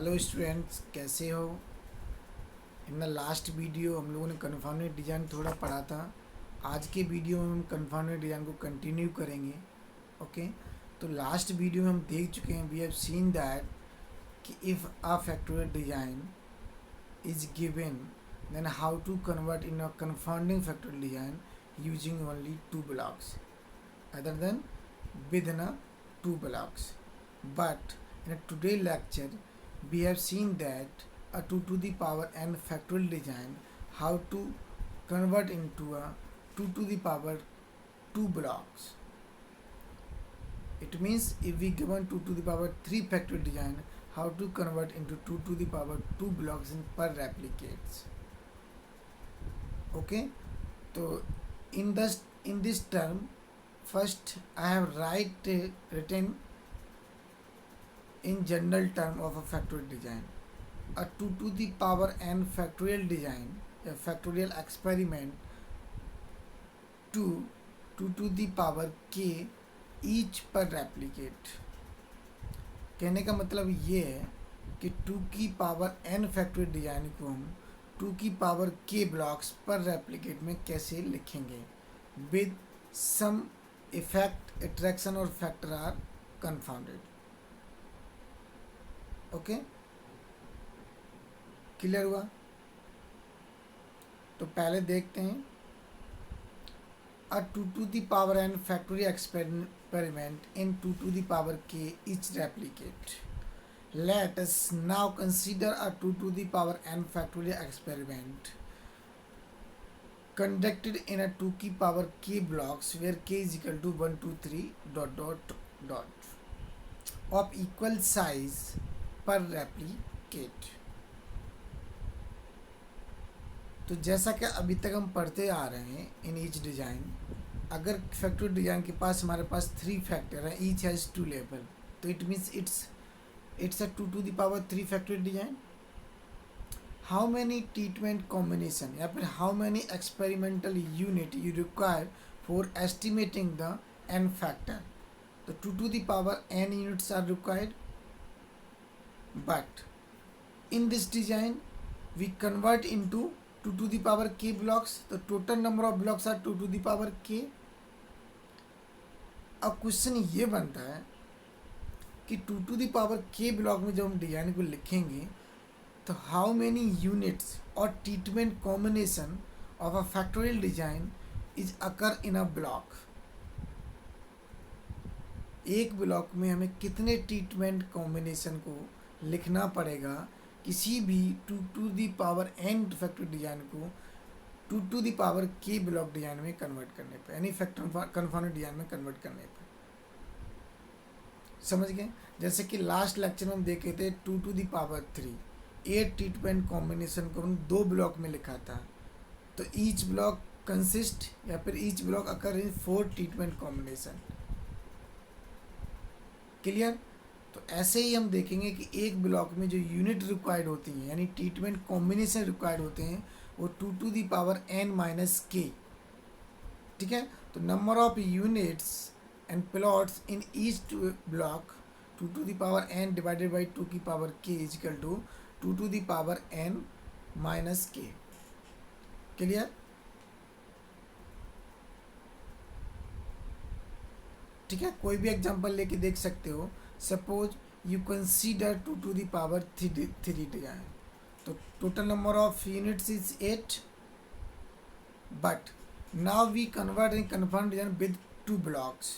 Hello students, कैसे हो। In the last video हम लोगों ने कन्फार्मेट डिज़ाइन थोड़ा पढ़ा था। आज के वीडियो में हम कन्फार्मेट डिज़ाइन को कंटिन्यू करेंगे। ओके, तो लास्ट वीडियो में हम देख चुके हैं, वी हैव सीन दैट कि if a factorial design is given, then how to convert in a confounding factorial design using only two blocks other than within a two blocks. But in a today lecture we have seen that a 2 to the power n factorial design, how to convert into a 2 to the power 2 blocks. It means if we given 2 to the power 3 factorial design, how to convert into 2 to the power 2 blocks in per replicates. Okay, so in this term, first I have written in general term of a factorial design. A 2 to the power n factorial design, a factorial experiment to 2 to the power k each per replicate. कहने का मतलब ये है कि 2 की power n factorial design को हम 2 की पावर k ब्लॉक्स पर रेप्लिकेट में कैसे लिखेंगे विद सम इफेक्ट अट्रैक्शन और फैक्टर आर कन्फाउंडेड. ओके, क्लियर हुआ. तो पहले देखते हैं a 2 to the power n factorial experiment in 2 to the power k each replicate. Let us now consider a 2 to the power n factorial experiment conducted in a 2 की power k blocks where k is equal to 1 2 3 dot dot dot of equal size per replicate. तो जैसा कि अभी तक हम पढ़ते आ रहे हैं इन ईच डिज़ाइन, अगर फैक्टोरियल डिज़ाइन के पास हमारे पास 3 फैक्टर हैं, ईच हैज़ 2 लेवल, तो it means it's a 2 to the power 3 factorial design. How many treatment combination या फिर how many experimental unit you require for estimating the n factor. तो 2 to the power n units are required, but in this design we convert into 2 to the power k blocks. The total number of blocks are 2 to the power k. अब question ये बनता है कि 2 to the power k block में जब हम design को लिखेंगे तो हाउ मेनी यूनिट्स और treatment combination of a factorial design is occur in a block. एक ब्लॉक में हमें कितने ट्रीटमेंट कॉम्बिनेशन को लिखना पड़ेगा किसी भी 2 to the power n factorial design को 2 to the power k block design में कन्वर्ट करने पर, यानी फैक्टर कन्फाउंडेड डिज़ाइन में कन्वर्ट करने पर. समझ गए. जैसे कि लास्ट लेक्चर में हम देखे थे 2 to the power 3 8 treatment combination को हम 2 ब्लॉक में लिखा था. तो ईच ब्लॉक कंसिस्ट या फिर ईच ब्लॉक अकर इन 4 ट्रीटमेंट कॉम्बिनेशन. क्लियर. तो ऐसे ही हम देखेंगे कि एक ब्लॉक में जो यूनिट रिक्वायर्ड होती हैं यानी ट्रीटमेंट कॉम्बिनेशन रिक्वायर्ड होते हैं वो 2 to the power n minus k. ठीक है. तो number of units and plots in each block 2 to the power n divided by 2 की power k is equal to 2 to the power n minus k. Clear. ठीक है. कोई भी example लेके देख सकते हो. Suppose you consider 2 to the power 3 design. तो total number of units is 8, but now we convert in confirm design with 2 blocks.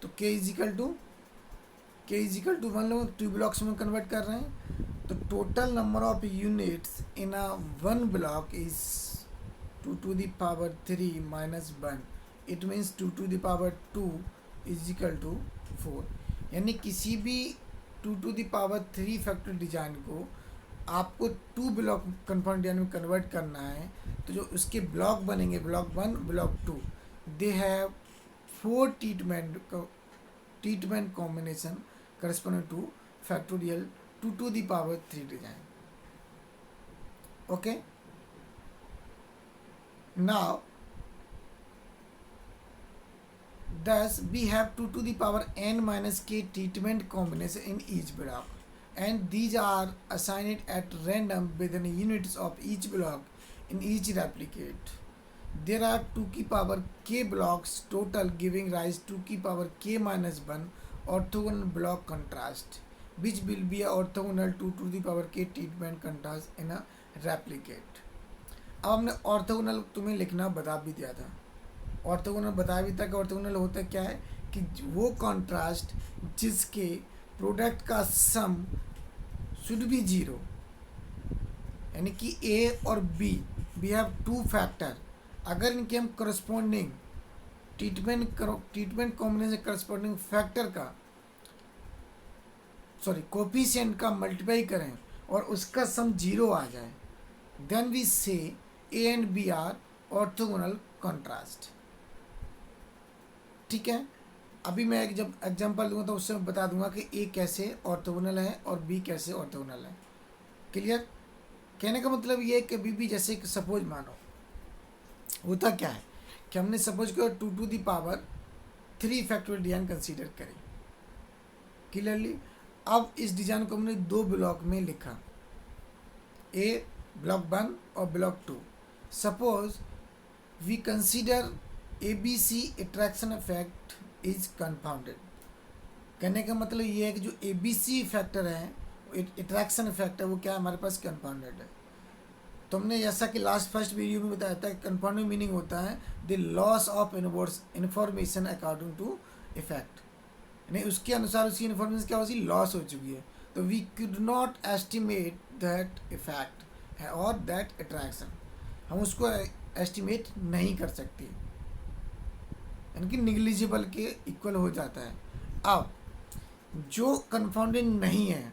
तो k इज इक्वल टू 1 लोग 2 ब्लॉक्स में कन्वर्ट कर रहे हैं. तो total number of units in a 1 block is 2 to the power 3 minus 1. It means 2 to the power 2 is equal to 4. यानी किसी भी 2 to the power 3 factorial design को आपको 2 ब्लॉक कन्फर्म डिजाइन में कन्वर्ट करना है. तो जो उसके ब्लॉक बनेंगे, block 1 block 2, they have 4 treatment combination corresponding to factorial 2 to the power 3 design. Okay. Now thus we have 2 to the power n minus k treatment combination in each block. and these are assigned at random within units of each block in each replicate. There are 2 की power k blocks total giving rise to 2 की power k minus 1 orthogonal block contrast which will be a orthogonal to the power k treatment contrast in a replicate. अब हमने orthogonal तुम्हें लिखना बता भी दिया था, ऑर्थोगोनल बताया भी था कि ऑर्थोगोनल होता क्या है कि वो कॉन्ट्रास्ट जिसके प्रोडक्ट का सम शुड बी जीरो, यानी कि ए और B we have two factor, अगर इनके हम corresponding treatment combination corresponding factor का कोफिशिएंट का मल्टीप्लाई करें और उसका सम जीरो आ जाए, then we say A and B are orthogonal contrast. ठीक है, अभी मैं एक जब एग्जांपल दूंगा तो उससे बता दूंगा कि ए कैसे ऑर्थोगोनल है और बी कैसे ऑर्थोगोनल है. क्लियर? कहने का मतलब ये है कि बी जैसे सपोज मानो होता क्या है कि हमने सपोज करो 2 to the power 3 factorial design consider करें. क्लियरली? अब इस डिजाइन को हमने 2 ब्लॉक में लिखा, ए ब्लॉक 1 और block 2. Suppose we consider ABC interaction effect is confounded. कहने का मतलब ये है कि जो ABC फैक्टर है अट्रैक्शन इफेक्ट है वो क्या है हमारे पास कंपाउंडेड है. तो हमने जैसा कि लास्ट फर्स्ट वीडियो में बताया था कंपाउंडेड मीनिंग होता है the loss of information according to effect, यानी उसके अनुसार उसकी इन्फॉर्मेशन क्या होगी लॉस हो चुकी है. तो we could not estimate that effect और दैट अट्रैक्शन, हम उसको एस्टिमेट नहीं कर सकते, यानी कि निग्लिजिबल के इक्वल हो जाता है. अब जो कंफाउंडिंग नहीं है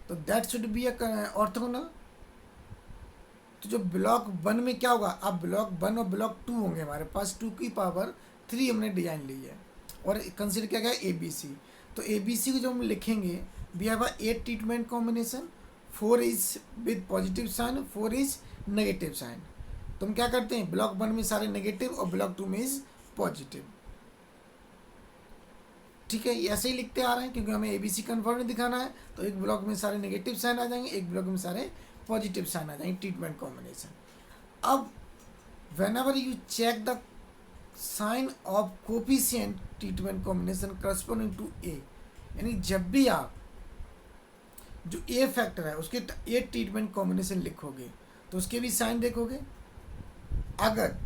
तो दैट शुड बी ऑर्थोगोनल. तो जो ब्लॉक 1 में क्या होगा, अब ब्लॉक 1 और ब्लॉक 2 होंगे हमारे पास 2 की पावर 3 हमने डिजाइन ली है और कंसिडर किया गया ABC. तो ABC को जब हम लिखेंगे we have 8 treatment combination, 4 is with positive sign, 4 is negative sign. तो हम क्या करते हैं ब्लॉक 1 में सारे नेगेटिव और ब्लॉक 2 में इज पॉजिटिव. ठीक है, ऐसे ही लिखते आ रहे हैं क्योंकि हमें ABC कन्फर्म दिखाना है. तो एक ब्लॉक में सारे नेगेटिव साइन आ जाएंगे, एक ब्लॉक में सारे पॉजिटिव साइन आ जाएंगे ट्रीटमेंट कॉम्बिनेशन. अब whenever you check the sign of coefficient treatment combination corresponding to A, यानी जब भी आप जो ए फैक्टर है उसके 8 ट्रीटमेंट कॉम्बिनेशन लिखोगे तो उसके भी साइन देखोगे. अगर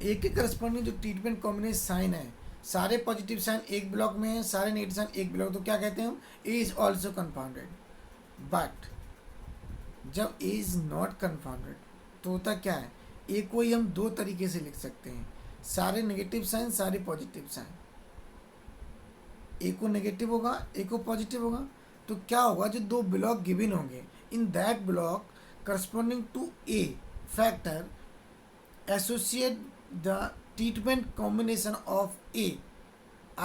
ए के करस्पॉन्डिंग जो ट्रीटमेंट कॉम्बिनेशन साइन है सारे पॉजिटिव साइन एक ब्लॉक में है, सारे नेगेटिव साइन एक ब्लॉक, तो क्या कहते हैं हम ए इज ऑल्सो कन्फाउंडेड. बट जब ए इज नॉट कन्फाउंडेड तो होता क्या है, ए को ही हम 2 तरीके से लिख सकते हैं, सारे नेगेटिव साइन सारे पॉजिटिव साइन. ए को नेगेटिव होगा ए को पॉजिटिव होगा. तो क्या होगा जो 2 ब्लॉक गिवन होंगे in that block corresponding to A factor associate the treatment combination of A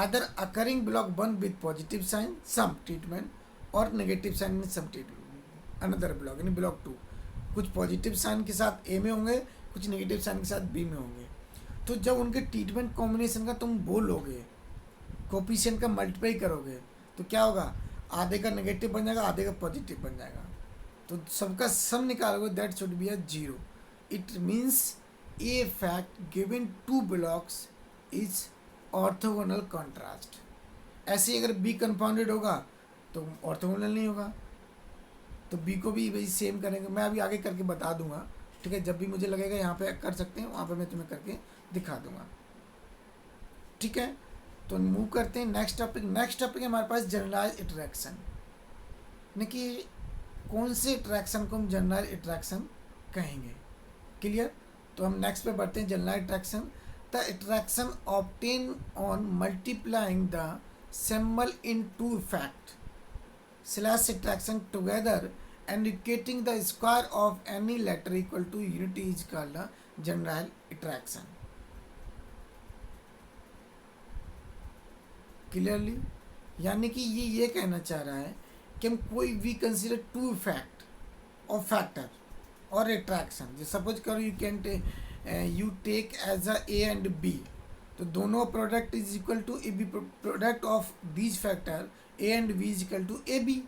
either occurring block 1 with positive sign some treatment or negative sign in some treatment another block यानी block 2 कुछ positive sign के साथ A में होंगे कुछ negative sign के साथ B में होंगे. तो जब उनके ट्रीटमेंट कॉम्बिनेशन का तुम बोलोगे कोफिशिएंट का मल्टीप्लाई करोगे तो क्या होगा, आधे का नेगेटिव बन जाएगा आधे का पॉजिटिव बन जाएगा. तो सबका सम निकालोगे that should be a zero. It means A fact given 2 blocks is orthogonal contrast. ऐसे अगर B कंपाउंडेड होगा तो ऑर्थोगोनल नहीं होगा. तो B को भी वही सेम करेंगे, मैं अभी आगे करके बता दूंगा. ठीक है, जब भी मुझे लगेगा यहाँ पे कर सकते हैं वहाँ पे मैं तुम्हें करके दिखा दूंगा. ठीक है, तो मूव करते हैं नेक्स्ट टॉपिक. नेक्स्ट टॉपिक है हमारे पास जनरलाइज अट्रैक्शन, यानी कि कौन से अट्रैक्शन को हम जनरलाइज अट्रैक्शन कहेंगे. क्लियर? तो हम नेक्स्ट पे बढ़ते हैं generalise interaction. The interaction obtain on multiplying the symbol in 2 fact slash interaction together and indicating the square of any letter equal to unity is called the general attraction. Clearly, यानी कि ये कहना चाह रहा है कि हम कोई भी कंसिडर 2 फैक्ट और फैक्टर और अट्रैक्शन. सपोज करो you can you take as a A and B, तो दोनों product is equal to A B, product of these factor A and B is equal to A B.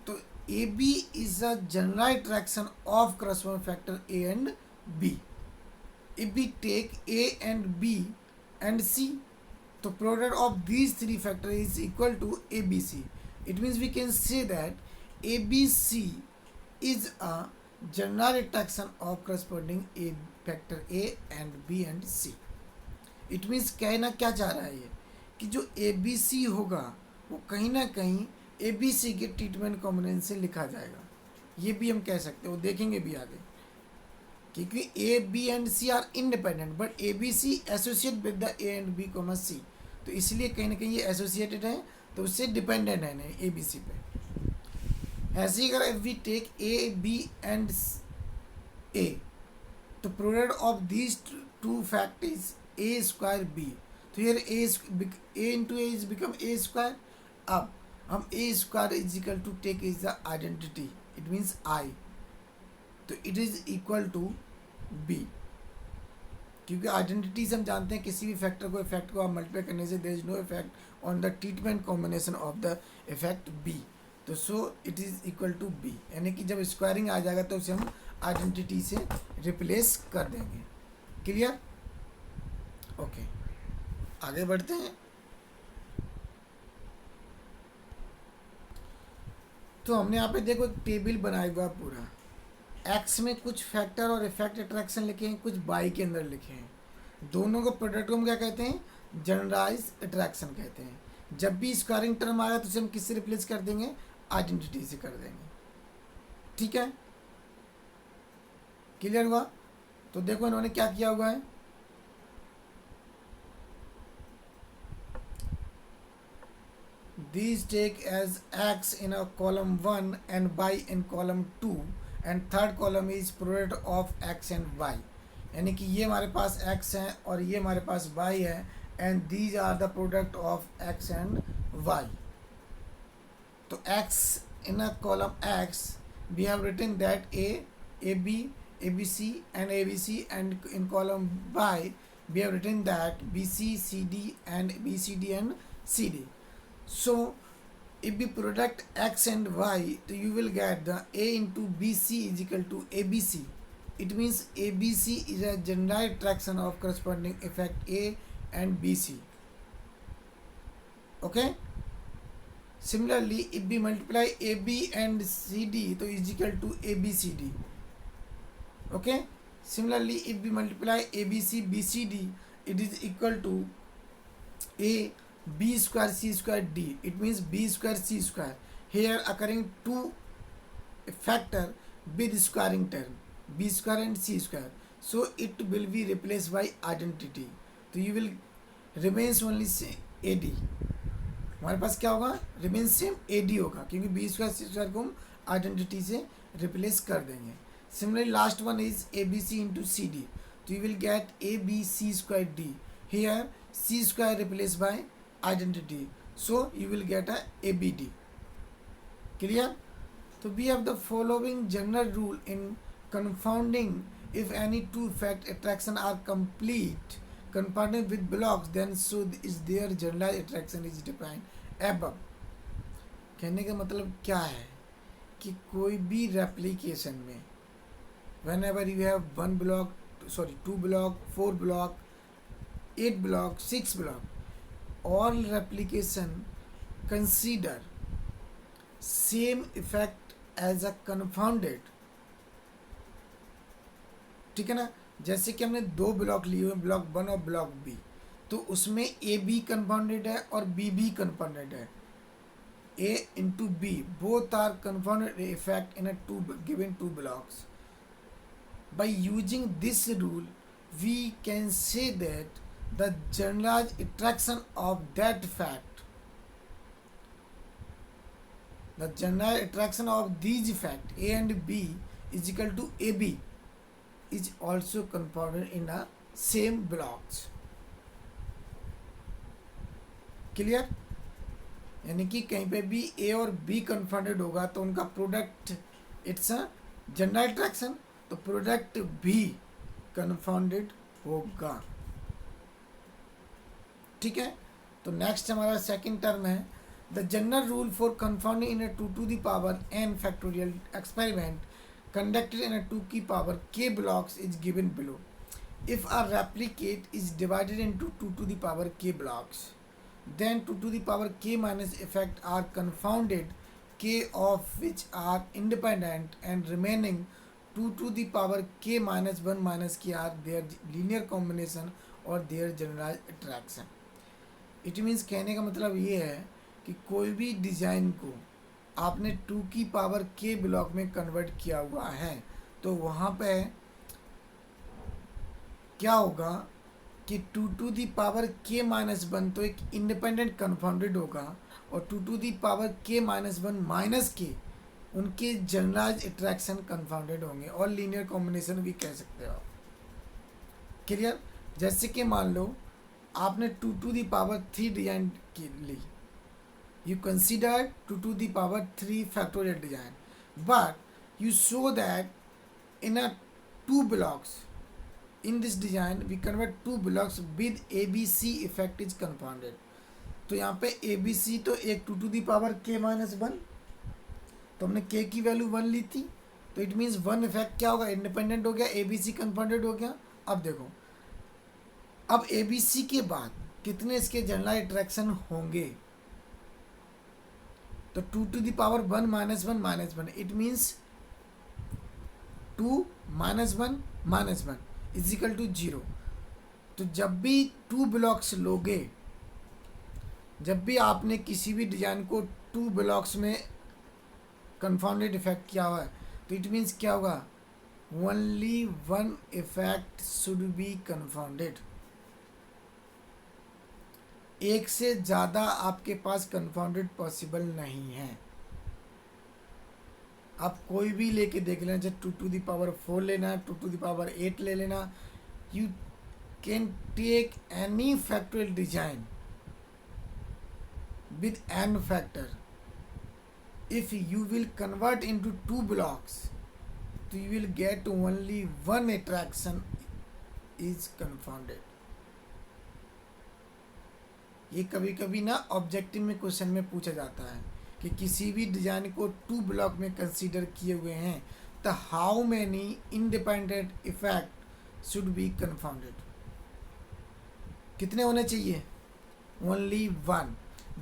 तो A B is a general interaction of corresponding factor A and B. If we take A and B and C, the product of these three factors is equal to ABC. It means we can say that ABC is a general attraction of corresponding A factor A and B and C. It means कहना क्या चाह रहा है ये कि जो ABC होगा वो कहीं ना कहीं ABC के ट्रीटमेंट कॉम्बिनेशन से लिखा जाएगा. ये भी हम कह सकते हैं, वो देखेंगे भी आगे, क्योंकि A B and C are independent but A B C associate with the A and B comma C. तो इसलिए कहीं ना कहीं ये एसोसिएटेड है, तो उससे डिपेंडेंट है नहीं ए बी सी पे. ऐसे ही अगर if we take A B and A, तो product of these two fact is A square B. तो here A into A is become A square. अब हम A square is equal to take is the identity, it means I, तो it is equal to B. क्योंकि identity से हम जानते हैं किसी भी फैक्टर को इफेक्ट को आप मल्टीप्लाई करने से there is no effect on the treatment combination of the effect B. तो so it is equal to B, यानी कि जब स्क्वायरिंग आ जाएगा तो उसे हम आइडेंटिटी से रिप्लेस कर देंगे. क्लियर? ओके, आगे बढ़ते हैं. तो हमने यहाँ पे देखो एक टेबल बनाया हुआ पूरा. एक्स में कुछ फैक्टर और इफेक्ट अट्रैक्शन लिखे हैं, कुछ बाई के अंदर लिखे हैं. दोनों को प्रोडक्ट को हम क्या कहते हैं? जनरलाइज अट्रैक्शन कहते हैं. जब भी स्क्वायरिंग टर्म आएगा तो उसे हम किससे रिप्लेस कर देंगे? आइडेंटिटी से कर देंगे. ठीक है, क्लियर हुआ? तो देखो इन्होंने क्या किया हुआ है. These take as x in a column 1 and y in column 2 and third column is product of x and y. यानी कि ये हमारे पास x है और ये हमारे पास y है and these are the product of x and y. तो x in a column x we have written that AB, ABC and ABC, and in column y we have written that BC, CD and BCD and CD. So if we product x and y, so you will get the A into BC is equal to ABC. It means ABC is a general attraction of corresponding effect A and BC. Okay. Similarly, if we multiply AB and CD, so is equal to ABCD. Okay. Similarly, if we multiply ABC BCD, it is equal to A B square C square D. It means B square C square. Here occurring two factor with squaring term, B square and C square. So it will be replaced by identity. तो you will remains only AD. हमारे पास क्या होगा? remains same AD होगा, क्योंकि B square C square को हम identity से replace कर देंगे. Similarly, last one is ABC into CD. So you will get ABC square D. Here C square replaced by identity, so you will get a ABD. Clear? So we have the following general rule in confounding. If any two fact attraction are complete confounded with blocks, then so is their generalized attraction is defined above. कहने का मतलब क्या है कि कोई भी replication में whenever you have one block, sorry, 2 block, 4 block, 8 block, 6 block, all replication consider same effect as a confounded. ठीक है ना? जैसे कि हमने 2 ब्लॉक लिए हुए, ब्लॉक 1 और ब्लॉक बी, तो उसमें ए बी कंपाउंडेड है और बी भी कंपाउंडेड है. A into B both are compounded effect in a two given 2 blocks. By using this rule, we can say that the generalized attraction of that fact, the general attraction of these fact A and B is equal to AB, is also confounded in a same blocks. Clear? यानी कि कहीं पे भी A और B confounded होगा तो उनका product it's a general attraction, तो प्रोडक्ट भी confounded होगा। ठीक है, तो नेक्स्ट हमारा सेकंड टर्म है the general rule for confounding in a 2 to the power n factorial experiment conducted in a 2 की power k blocks is given below. If a replicate is divided into 2 to the power k blocks, then 2 to the power k minus effect are confounded, k of which are independent, and remaining 2 to the power k minus 1 minus k are their linear combination or their generalized attraction. It means कहने का मतलब ये है कि कोई भी design को आपने 2 की पावर k ब्लॉक में कन्वर्ट किया हुआ है तो वहाँ पे क्या होगा कि 2 to the power k minus 1 तो एक इंडिपेंडेंट कन्फाउंडेड होगा और 2 to the power k minus 1 minus k उनके जनरलाइज अट्रैक्शन कन्फाउंडेड होंगे और लीनियर कॉम्बिनेशन भी कह सकते हो आप। क्लियर? जैसे कि मान लो आपने 2 टू दी पावर 3 डिजाइन की ली, you consider 2 to the power 3 factorial design, but you show that in a 2 blocks in this design we convert 2 blocks with ABC effect is confounded. तो यहाँ पे ABC तो एक 2 to the power k minus 1, तो हमने k की value 1 ली थी, तो इट मीन्स 1 इफेक्ट क्या होगा, इंडिपेंडेंट हो गया, ABC कंफाउंडेड हो गया। अब देखो, अब ABC के बाद कितने इसके जनरल अट्रैक्शन होंगे, तो 2 to the power 1 minus 1 minus 1, it means 2 minus 1 minus 1 is equal to 0। तो जब भी 2 ब्लॉक्स लोगे, जब भी आपने किसी भी डिजाइन को 2 ब्लॉक्स में कंफाउंडेड इफेक्ट किया हुआ है, तो इट मीन्स क्या होगा, only 1 effect should be confounded. एक से ज़्यादा आपके पास कंफाउंडेड पॉसिबल नहीं है। आप कोई भी लेके देख लेना, चाहे 2 टू दी पावर 4 लेना, 2 टू दी पावर 8 ले लेना, you can take any factorial design with n factor, if you will convert into 2 blocks तो you will get only 1 interaction is confounded. ये कभी कभी ना ऑब्जेक्टिव में क्वेश्चन में पूछा जाता है कि किसी भी डिजाइन को 2 ब्लॉक में कंसीडर किए हुए हैं तो how many independent effect should be confounded, कितने होने चाहिए, only 1।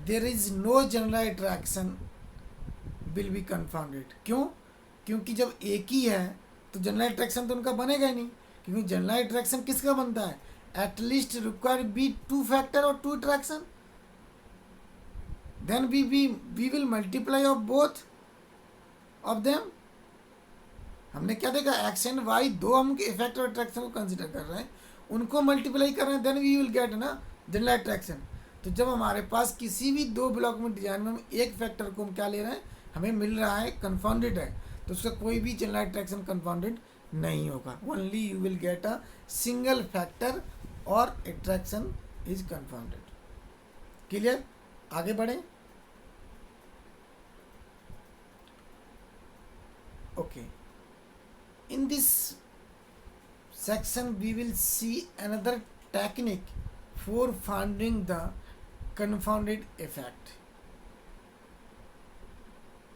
There is no general interaction will be confounded. क्यों? क्योंकि जब एक ही है तो जनरल अट्रैक्शन तो उनका बनेगा ही नहीं, क्योंकि जनरल अट्रैक्शन किसका बनता है, एटलीस्ट रिक्वायर बी 2 फैक्टर और 2 attraction, then we will multiply of both of them। हमने क्या देखा, एक्स एंड वाई दो हम इफेक्ट और अट्रैक्शन को कंसिडर कर रहे हैं, उनको मल्टीप्लाई कर रहे हैं, देन वी विल गेट ना जनरल अट्रैक्शन। तो जब हमारे पास किसी भी 2 ब्लॉक में डिजाइन में हम एक फैक्टर को हम क्या ले रहे हैं, हमें मिल रहा है कंफाउंडेड है, तो उसका कोई भी जनरल अट्रैक्शन कंफाउंडेड नहीं होगा, only you will get a single factor और अट्रैक्शन इज कंफाउंडेड। क्लियर? आगे बढ़ें। Okay, in this section we will see another technique for finding the confounded effect।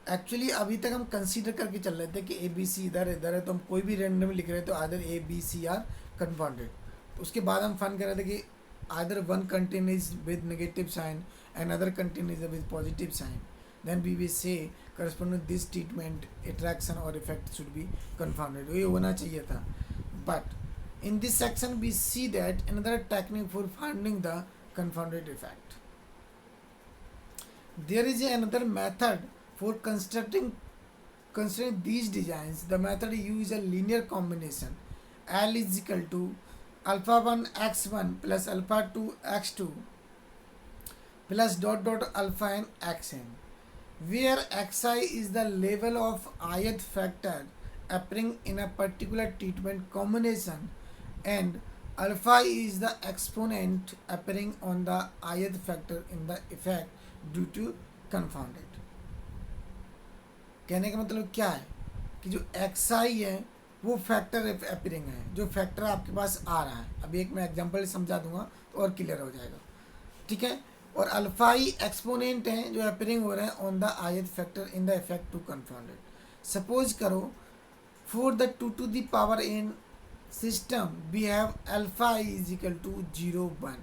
Actually अभी तक हम कंसीडर करके चल रहे थे कि ए बी सी इधर इधर है, तो हम कोई भी रैंडम लिख रहे थे, तो आदर ए बी सी आर कंफाउंडेड। तो उसके बाद हम फाइंड कर रहे थे कि other one contain is with negative sign and other contain is with positive sign, then we will say corresponding to this treatment attraction or effect should be confounded। ये होना चाहिए था, but in this section we see that another technique for finding the confounded effect। there is another method for considering these designs। the method use a linear combination L is equal to alpha 1 x1 plus alpha 2 x2 plus dot dot alpha n xn, where xi is the level of ith factor appearing in a particular treatment combination and alpha is the exponent appearing on the ith factor in the effect due to confounded। कहने का मतलब क्या है कि जो xi है वो factor appearing है, जो फैक्टर आपके पास आ रहा है। अभी एक मैं एग्जांपल समझा दूंगा तो और क्लियर हो जाएगा, ठीक है। और अल्फा ही एक्सपोनेंट हैं जो अपीयरिंग हो रहे हैं on the ith factor in the effect to confounded. Suppose करो for the 2 to the power n system we have alpha I is equal to 0 1।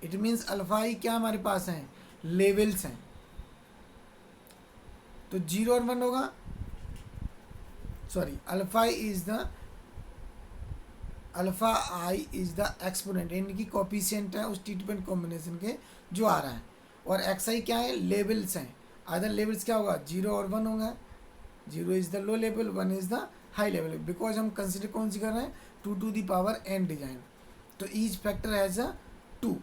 it means alpha i क्या हमारे पास हैं, levels हैं। तो 0 और 1 होगा, sorry alpha i is the exponent, इनकी coefficient है उस ट्रीटमेंट कॉम्बिनेशन के जो आ रहा है। और एक्स आई क्या है, लेवल्स हैं। अदर लेवल्स क्या होगा, 0 और 1 होगा। 0 is the low level, 1 is the high level, because हम कंसिडर कौन सी कर रहे हैं, 2 to the power n design. तो ईच फैक्टर हैज अ 2,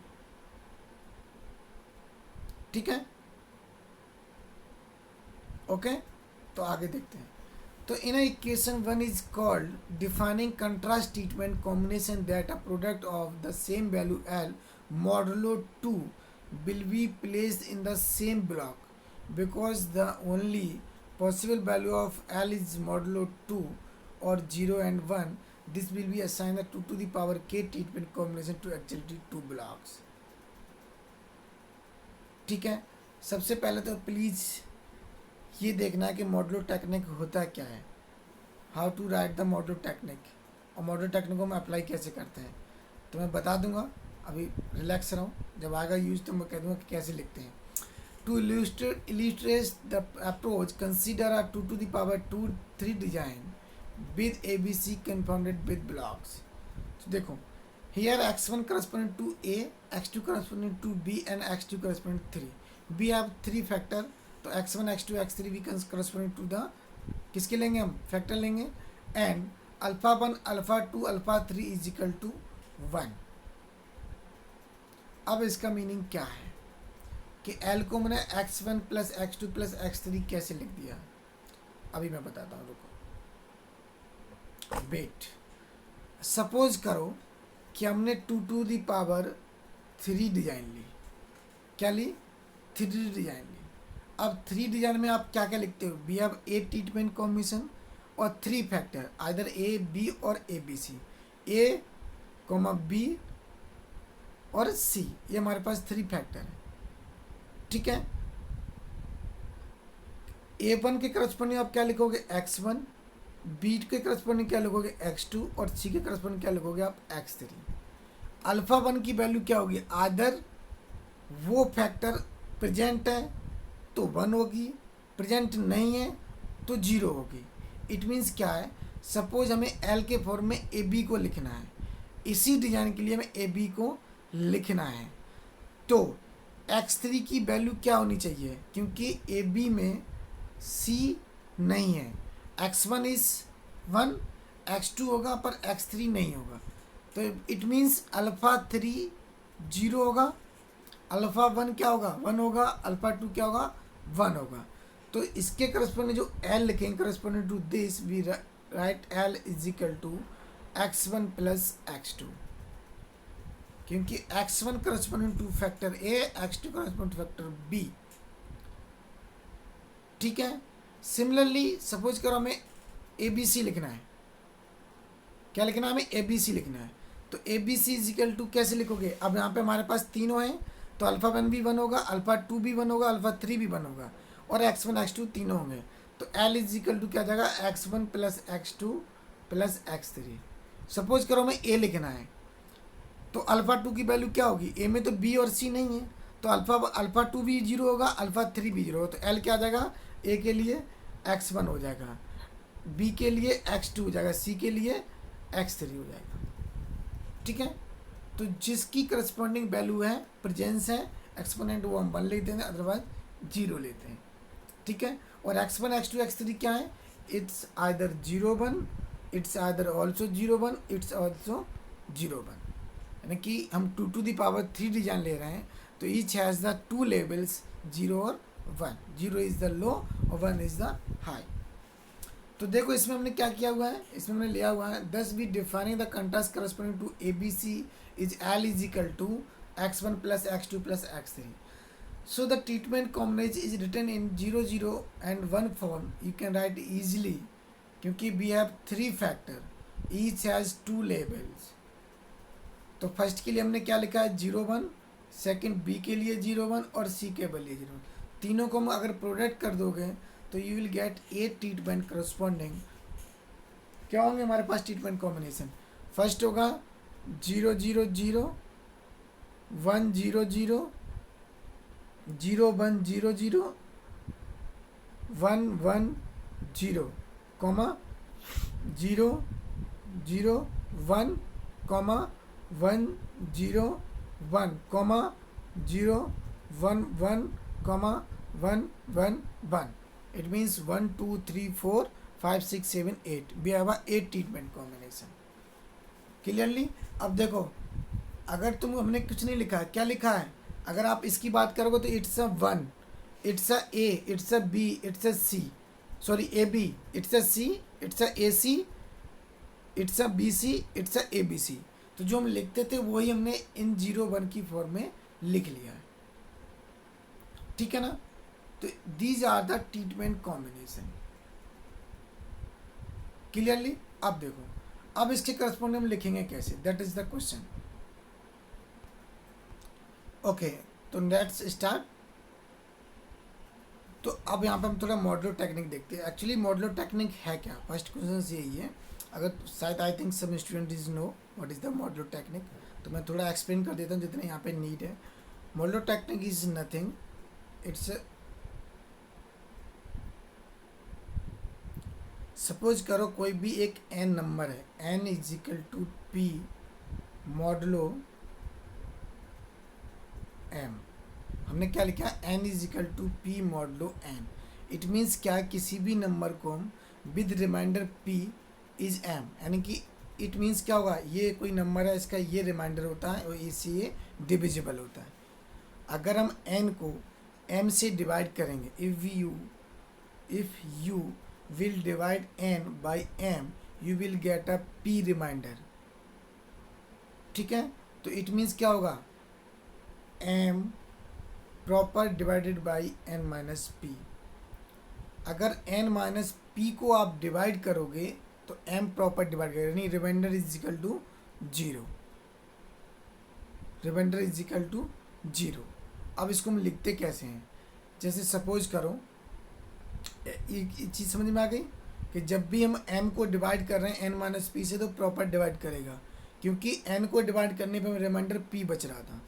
ठीक है, ओके। तो आगे देखते हैं। तो in equation 1 is called defining contrast treatment combination that a product of the same value L modulo 2 will be placed in the same block because the only possible value of L is modulo 2 or 0 and 1. This will be assigned the 2 to the power k treatment combination to actually 2 blocks। ठीक है, सबसे पहले तो please ये देखना है कि modulo technique होता क्या है, how to write the modulo technique, और मॉडुलो टेक्निक को हम अप्लाई कैसे करते हैं तो मैं बता दूंगा। अभी रिलैक्स रहो, जब आएगा यूज तो मैं कह दूंगा कि कैसे लिखते हैं। To illustrate the approach consider a 2 to the power 2 3 design with ABC confounded with blocks. तो देखो here x1 corresponding to A, x2 corresponding to B and x2 corresponding 3। B have 3 factor, तो x1 x2 x3 भी corresponding to the किसके लेंगे हम, factor लेंगे। And alpha 1 alpha 2 alpha 3 is equal to 1। अब इसका मीनिंग क्या है कि L को मैंने x1 plus x2 plus x3 कैसे लिख दिया, अभी मैं बताता हूँ, रुको वेट। सपोज करो कि हमने 2 to the power 3 डिजाइन ली, क्या ली, 3 डिजाइन ली। अब 3 डिजाइन में आप क्या क्या लिखते हो, we have A treatment combination और 3 फैक्टर आइदर ए बी और A B C, A comma B और सी, ये हमारे पास 3 फैक्टर है, ठीक है। A1 के करस्पॉन्डिंग आप क्या लिखोगे, x1, B के करस्पॉन्डिंग क्या लिखोगे, x2, और C के करस्पॉन्डिंग क्या लिखोगे आप, x3। अल्फा 1 की वैल्यू क्या होगी, आदर वो फैक्टर प्रेजेंट है तो 1 होगी, प्रेजेंट नहीं है तो 0 होगी। इट मीन्स क्या है, सपोज हमें L के फॉर्म में AB को लिखना है, इसी डिजाइन के लिए हमें AB को लिखना है, तो x3 की वैल्यू क्या होनी चाहिए, क्योंकि AB में C नहीं है, x1 इज 1, x2 होगा पर x3 नहीं होगा, तो इट मीन्स अल्फा 3 0 होगा, अल्फा 1 क्या होगा, 1 होगा, अल्फा 2 क्या होगा, 1 होगा। तो इसके करस्पॉन्डिंग जो L लिखेंगे corresponding to this we write L is equal to x1 plus x2, क्योंकि x1 corresponding to factor A, x2 corresponding to factor B, ठीक है। सिमिलरली सपोज करो हमें ABC लिखना है, क्या लिखना है हमें, ABC लिखना है, तो ABC इज इक्वल टू कैसे लिखोगे, अब यहाँ पे हमारे पास तीनों हैं, तो अल्फा 1 भी 1 होगा, अल्फा 2 भी 1 होगा, अल्फा 3 भी 1 होगा, और x1 x2 तीनों होंगे, तो L इज इक्वल टू क्या जाएगा, x1 plus x2 plus x3। Suppose करो हमें A लिखना है, तो अल्फा 2 की वैल्यू क्या होगी, ए में तो बी और सी नहीं है, तो अल्फा 2 भी 0 होगा, अल्फा 3 भी 0 होगा, तो एल क्या आ जाएगा, ए के लिए x1 हो जाएगा, बी के लिए x2 हो जाएगा, सी के लिए x3 हो जाएगा, ठीक है। तो जिसकी करस्पॉन्डिंग वैल्यू है, प्रेजेंस है, एक्सपोनेंट वो हम 1 लेते हैं, अदरवाइज 0 लेते हैं, ठीक है। और x1 x2 x3 क्या है, it's either 0 1, it's either also 0 1, it's also 0 1, यानी कि हम 2 to the power 3 डिजाइन ले रहे हैं, तो ईच हैज़ द 2 लेवल्स 0 और 1, 0 इज़ द लो और 1 इज़ द हाई। तो देखो इसमें हमने क्या किया हुआ है, इसमें हमने लिया हुआ है this be defining the contrast corresponding to ABC is L is equal to x1 plus x2 plus x3। So the treatment combination is written in 0 0 and 1 form, you can write easily क्योंकि we have 3 factor, each has 2 labels. तो first के लिए हमने क्या लिखा है 0 1, second B के लिए 0 1 और सी के लिए 0 1। तीनों को हम अगर प्रोडक्ट कर दोगे तो you will gate 8 treatment corresponding. क्या होंगे हमारे पास ट्रीटमेंट कॉम्बिनेशन? फर्स्ट होगा 0 0 0 1 0 0 0 1 0 0 1 1 0 comma 0 0 1 comma 1 0 1 comma 0 1 1 comma 1 1 1। It means 1 2 3 4 5 6 7 8 we have a 8 treatment combination clearly। अब देखो अगर तुम हमने कुछ नहीं लिखा है, क्या लिखा है? अगर आप इसकी बात करोगे तो it's a 1, it's a A, it's a B, it's a C, sorry A B, it's a C, it's a A C, it's a B C, it's a A B C. तो जो हम लिखते थे वही हमने इन 0 1 की फॉर्म में लिख लिया है, ठीक है ना। तो these are the treatment combination clearly. अब देखो, अब इसके करस्पॉन्डिंग हम लिखेंगे कैसे, that is the question. Okay, तो लेट्स स्टार्ट। तो अब यहाँ पे हम थोड़ा मॉडुलो टेक्निक देखते हैं। एक्चुअली मॉडुलो टेक्निक है क्या? फर्स्ट क्वेश्चन यही है। अगर शायद I think some student is know what is the modulo technique, तो मैं थोड़ा एक्सप्लेन कर देता हूँ जितने यहाँ पे नीड है। Modulo technique is nothing, it's suppose करो कोई भी एक एन नंबर है, N is equal to P modulo M. हमने क्या लिखा? N is equal to P modulo N. It means क्या, किसी भी नंबर को हम with remainder P is M, यानी कि इट मीन्स क्या होगा, ये कोई नंबर है, इसका ये रिमाइंडर होता है और इससे ये डिविजिबल होता है। अगर हम एन को एम से डिवाइड करेंगे, if you will divide n by m you will get a p reminder, ठीक है। तो इट मीन्स क्या होगा, m proper divided by n minus P. अगर n माइनस पी को आप डिवाइड करोगे तो m प्रॉपर डिवाइड करेगा, यानी remainder is equal to 0, remainder is equal to 0। अब इसको हम लिखते कैसे हैं? जैसे सपोज करो, एक चीज़ समझ में आ गई कि जब भी हम m को डिवाइड कर रहे हैं n माइनस पी से तो प्रॉपर डिवाइड करेगा, क्योंकि n को डिवाइड करने पे रिमाइंडर p बच रहा था,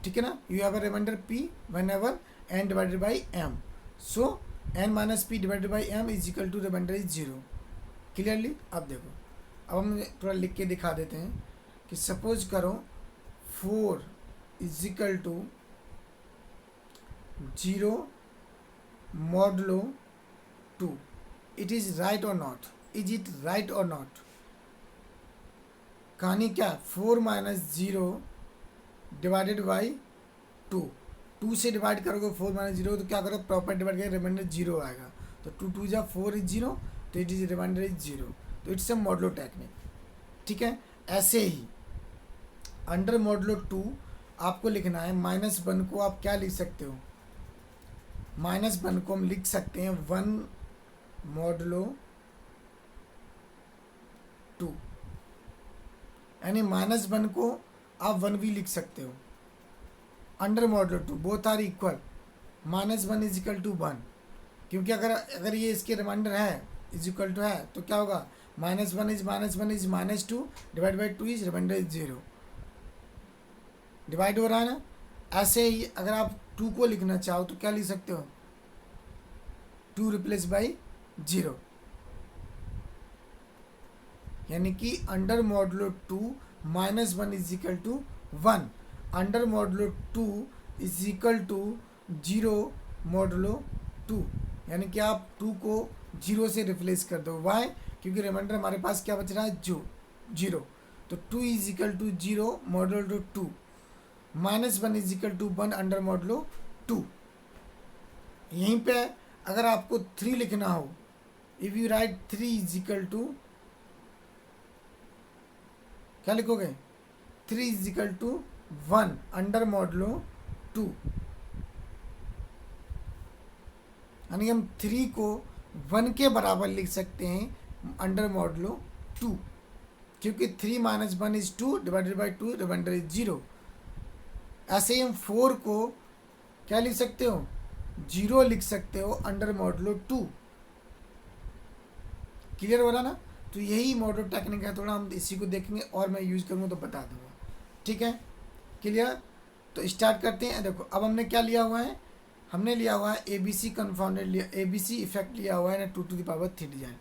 ठीक है ना। You have a remainder p whenever n divided by m, so n minus P divided by m is equal to remainder is 0 clearly. अब देखो, अब हम थोड़ा लिख के दिखा देते हैं कि सपोज करो 4 is equal to 0 modulo 2, it is right or not, is it right or not? कहानी क्या, 4 माइनस 0 डिवाइडेड बाई 2, 2 से डिवाइड करोगे 4 माइनस 0 तो क्या करो, प्रॉपर डिवाइड करें, रिमाइंडर 0 आएगा। तो 2 2 जा 4 इज 0, तो इट इज रिमाइंडर इज 0। तो इट्स अ मॉडुलो टेक्निक, ठीक है। ऐसे ही अंडर मॉडुलो 2 आपको लिखना है। माइनस 1 को आप क्या लिख सकते हो, माइनस 1 को हम लिख सकते हैं 1 मॉडुलो 2, यानी माइनस 1 को आप 1 भी लिख सकते हो। Under modulo 2 both are equal, minus 1 is equal to 1, क्योंकि अगर ये इसके रिमाइंडर है इज इक्वल टू है तो क्या होगा, minus 1 is minus 2 divide by 2 is remainder is 0, divide हो रहा है ना। ऐसे ही अगर आप 2 को लिखना चाहो तो क्या लिख सकते हो, 2 रिप्लेस बाई 0, यानी कि under modulo 2 minus 1 is equal to 1, under modulo 2 is equal to 0 modulo 2, यानी कि आप 2 को 0 से रिप्लेस कर दो। वाई? क्योंकि रिमाइंडर हमारे पास क्या बच रहा है, 0। तो 2 is equal to 0 modulo 2, minus 1 is equal to 1 under modulo 2। यहीं पे अगर आपको 3 लिखना हो, if you write 3 is equal to, क्या लिखोगे, 3 is equal to 1 under modulo 2, यानी हम 3 को 1 के बराबर लिख सकते हैं अंडर मॉडलो 2, क्योंकि 3 minus 1 is 2 divided by 2, remainder is 0। ऐसे ही हम 4 को क्या लिख सकते हो, 0 लिख सकते हो अंडर मॉडलो 2। क्लियर हो रहा ना। तो यही मॉडल टेक्निक है, थोड़ा हम इसी को देखेंगे और मैं यूज़ करूँगा तो बता दूंगा। ठीक है, क्लियर। तो स्टार्ट करते हैं। देखो अब हमने क्या लिया हुआ है, हमने लिया हुआ है ABC कन्फाउंडेड लिया, ABC इफेक्ट लिया हुआ है ना 2 to the power 3 डिजाइन।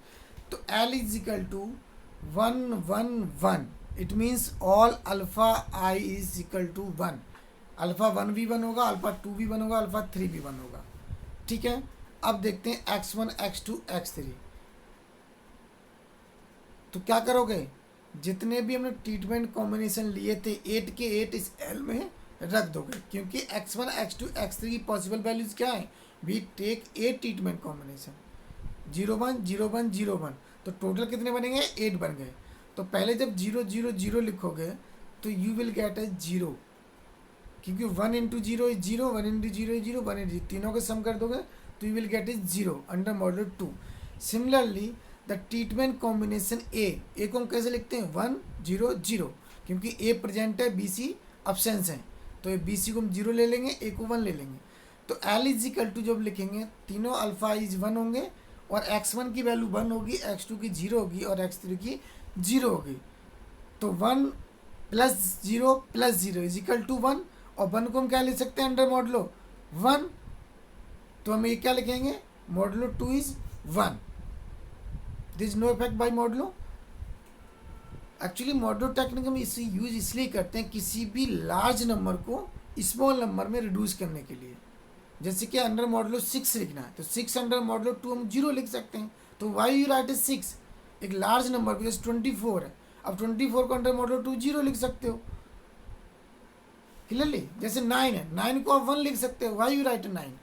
तो L is equal to 1 1 1, it means all alpha I is equal to 1। Alpha 1 भी 1 होगा, अल्फा 2 भी 1 होगा, अल्फा 3 भी 1 होगा। ठीक है, अब देखते हैं x1 x2 x3। तो क्या करोगे, जितने भी हमने ट्रीटमेंट कॉम्बिनेशन लिए थे 8 के 8 इस एल में रख दोगे, क्योंकि x1 x2 x3 की पॉसिबल वैल्यूज क्या है, वी टेक 8 ट्रीटमेंट कॉम्बिनेशन 0 1 0 1 0 1, तो टोटल कितने बनेंगे, 8 बन गए। तो पहले जब 0 0 0 लिखोगे तो यू विल गेट ए 0, क्योंकि 1 into 0 is 0, 1 into 0 is 0, 1 into, तीनों का सम कर दोगे तो you will get is 0 under modulo 2। Similarly the treatment combination A को हम कैसे लिखते हैं, 1 0 0, क्योंकि ए प्रेजेंट है, बी सी अब्सेंस है, तो बी सी को हम 0 ले लेंगे, ए को 1 ले लेंगे। तो एल इज इक्वल टू जब लिखेंगे तीनों अल्फा इज 1 होंगे, और x1 की वैल्यू 1 होगी, x2 की 0 होगी, और x3 की 0 होगी। तो 1 plus 0 plus 0 is equal to 1, और 1 को हम क्या ले सकते हैं अंडर मॉडलो 1, तो हम ये क्या लिखेंगे, modulo 2 is 1। This no effect by modulo. Actually modulo technique हम इसे यूज इसलिए करते हैं किसी भी लार्ज नंबर को स्मॉल नंबर में रिड्यूस करने के लिए। जैसे कि अंडर मॉडलो 6 लिखना है, तो 6 अंडर मॉडलो 2 हम 0 लिख सकते हैं, तो वाई यू राइट इज 6। एक लार्ज नंबर को जैसे 24 है, अब 24 को अंडर मॉडलो 2 0 लिख सकते हो क्लियरली। जैसे 9 है, 9 को आप 1 लिख सकते हो, वाई यू राइट 9।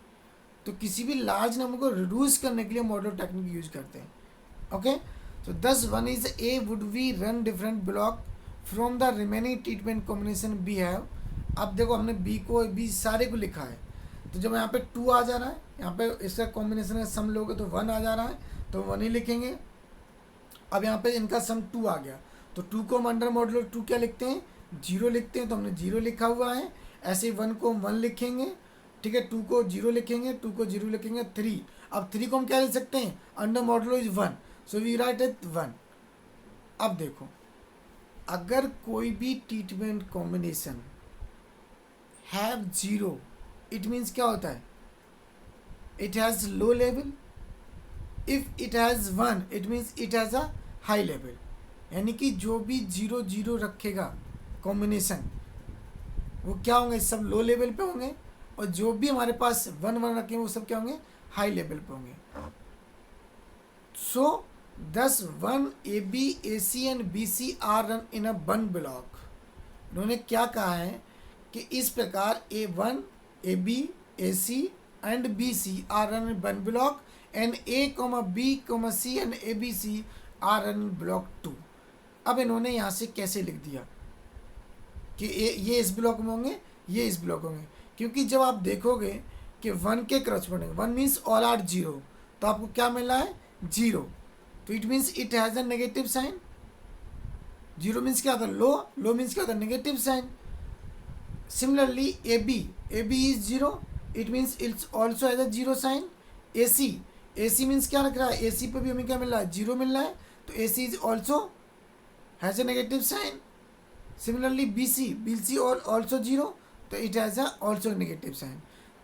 तो किसी भी लार्ज नंबर को रिड्यूस करने के लिए मॉडलो टेक्निक यूज करते हैं। Okay, so thus one is A would we run different block from the remaining treatment combination B have। अब देखो हमने B को B सारे को लिखा है, तो जब यहाँ पे 2 आ जा रहा है, यहाँ पे इसका कॉम्बिनेशन का सम लोगे तो 1 आ जा रहा है, तो 1 ही लिखेंगे। अब यहाँ पे इनका सम 2 आ गया, तो 2 को हम अंडर मॉडल 2 क्या लिखते हैं, 0 लिखते हैं, तो हमने 0 लिखा हुआ है। ऐसे 1 को हम 1 लिखेंगे, ठीक है, 2 को 0 लिखेंगे, 2 को 0 लिखेंगे, 3। अब 3 को हम क्या लिख सकते हैं, under modulo is 1, so we write it 1। अब देखो अगर कोई भी treatment combination have 0, it means क्या होता है, it has low level. If it has 1, it means it has a high level. यानी कि जो भी 0 0 रखेगा कॉम्बिनेशन, वो क्या होंगे, सब लो लेवल पे होंगे, और जो भी हमारे पास 1 1 रखेंगे वो सब क्या होंगे, हाई लेवल पे होंगे। सो thus 1 AB AC and BC are run in a one block। इन्होंने क्या कहा है कि इस प्रकार A1 AB AC and BC are run in one block and A, B, C and ABC are run in block 2। अब इन्होंने यहाँ से कैसे लिख दिया कि ये इस ब्लॉक में होंगे, ये इस ब्लॉक होंगे, क्योंकि जब आप देखोगे कि 1 के करस्पॉन्डिंग 1 मीन्स ऑल आर 0, तो आपको क्या मिल रहा है, 0, तो it means it has a negative sign. 0 means क्या था, लो, लो मीन्स क्या था, negative sign. Similarly A B is 0, it means it's also has a 0 sign. A C means क्या रख रहा है, ए सी पे भी हमें क्या मिल रहा है, 0 मिल रहा है, तो A C is also has a negative sign. Similarly B C also 0, तो it has a also negative sign.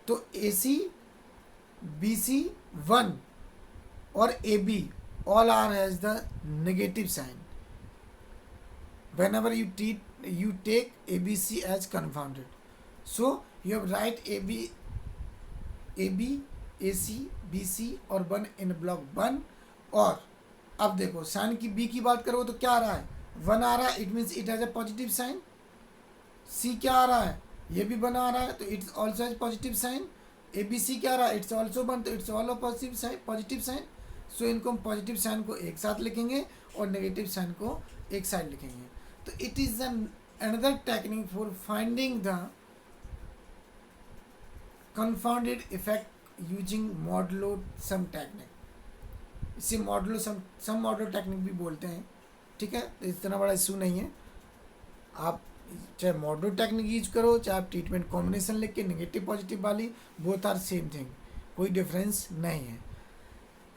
तो ए सी, बी सी 1 और A B all R has the negative sign whenever you take ABC as confounded। So you have write AB AC BC और 1 in block 1। और अब देखो sign की B की बात करो तो क्या आ रहा है, 1 आ रहा है, it means it has a positive sign. C क्या आ रहा है, ये भी 1 आ रहा है, तो it's also has positive sign. ABC क्या आ रहा है, इट्स ऑल्सो 1, तो it's all positive sign. So इनको हम पॉजिटिव साइन को एक साथ लिखेंगे और नेगेटिव साइन को एक साइड लिखेंगे। तो it is another technique for finding the confounded effect using modulo sum technique. इसे मॉडुलो सम मॉडुलो टेक्निक भी बोलते हैं, ठीक है। तो इतना बड़ा इशू नहीं है, आप चाहे मॉडुलो टेक्निक यूज करो, चाहे आप ट्रीटमेंट कॉम्बिनेशन लेके नेगेटिव पॉजिटिव वाली, बोथ आर सेम थिंग, कोई डिफरेंस नहीं है।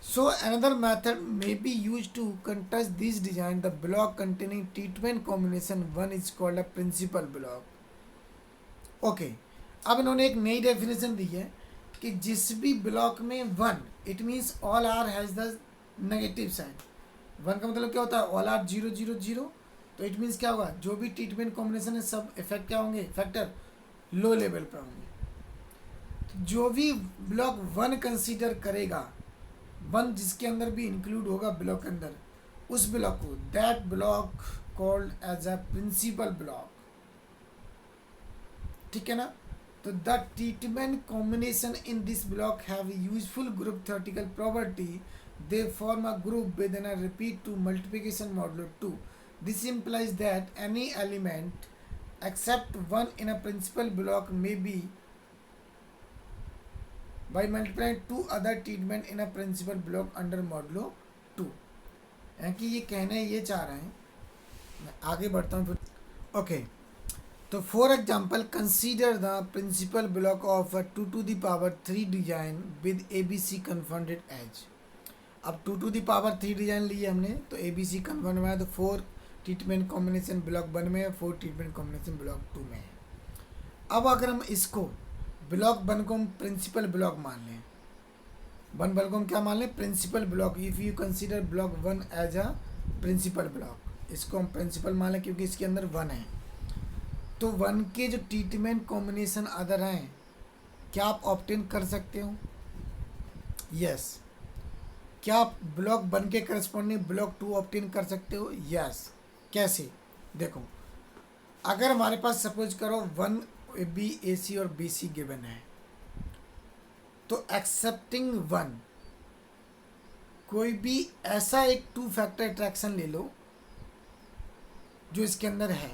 So another method may be used to contest this design. The block containing treatment combination 1 is called a principal block. Okay. अब इन्होंने एक नई डेफिनेशन दी है कि जिस भी ब्लॉक में 1, it means all are has the negative sign. 1 का मतलब क्या होता है, ऑल आर 0 0 0। तो इट मीन्स क्या होगा, जो भी ट्रीटमेंट कॉम्बिनेशन है सब इफेक्ट क्या होंगे, फैक्टर लो लेवल पर होंगे। तो जो भी ब्लॉक 1 कंसीडर करेगा, 1 जिसके अंदर भी इंक्लूड होगा ब्लॉक के अंदर, उस ब्लॉक को that block called as a principal block, ठीक है ना। तो the treatment combination in this block have useful group theoretical property, they form a group with an repeat to multiplication modulo 2। This implies that any element except 1 in a principal block may be by multiplying 2 other treatment in a principal block under modulo 2। यानी कि ये कहने ये चाह रहे हैं, मैं आगे बढ़ता हूँ फिर। ओके, तो for example consider the principal block of 2 to the power 3 design with ABC confounded as. अब 2 to the power 3 डिजाइन लिए हमने, तो ABC कन्फाउंड में है, तो 4 ट्रीटमेंट कॉम्बिनेशन ब्लॉक 1 में है, 4 ट्रीटमेंट कॉम्बिनेशन ब्लॉक 2 में है। अब अगर हम इसको ब्लॉक 1 को हम प्रिंसिपल ब्लॉक मान लें, 1 ब्लॉक को हम क्या मान लें, principal block. If you consider block 1 as a principal block, इसको हम प्रिंसिपल मान लें क्योंकि इसके अंदर 1 है। तो 1 के जो ट्रीटमेंट कॉम्बिनेशन अदर हैं, क्या आप ऑब्टेन कर सकते हो? यस। क्या आप ब्लॉक 1 के करस्पॉन्डिंग ब्लॉक 2 ऑब्टेन कर सकते हो? यस। कैसे? देखो, अगर हमारे पास सपोज करो 1 AB AC और BC गिवन है, तो एक्सेप्टिंग 1 कोई भी ऐसा एक 2 फैक्टर अट्रैक्शन ले लो जो इसके अंदर है,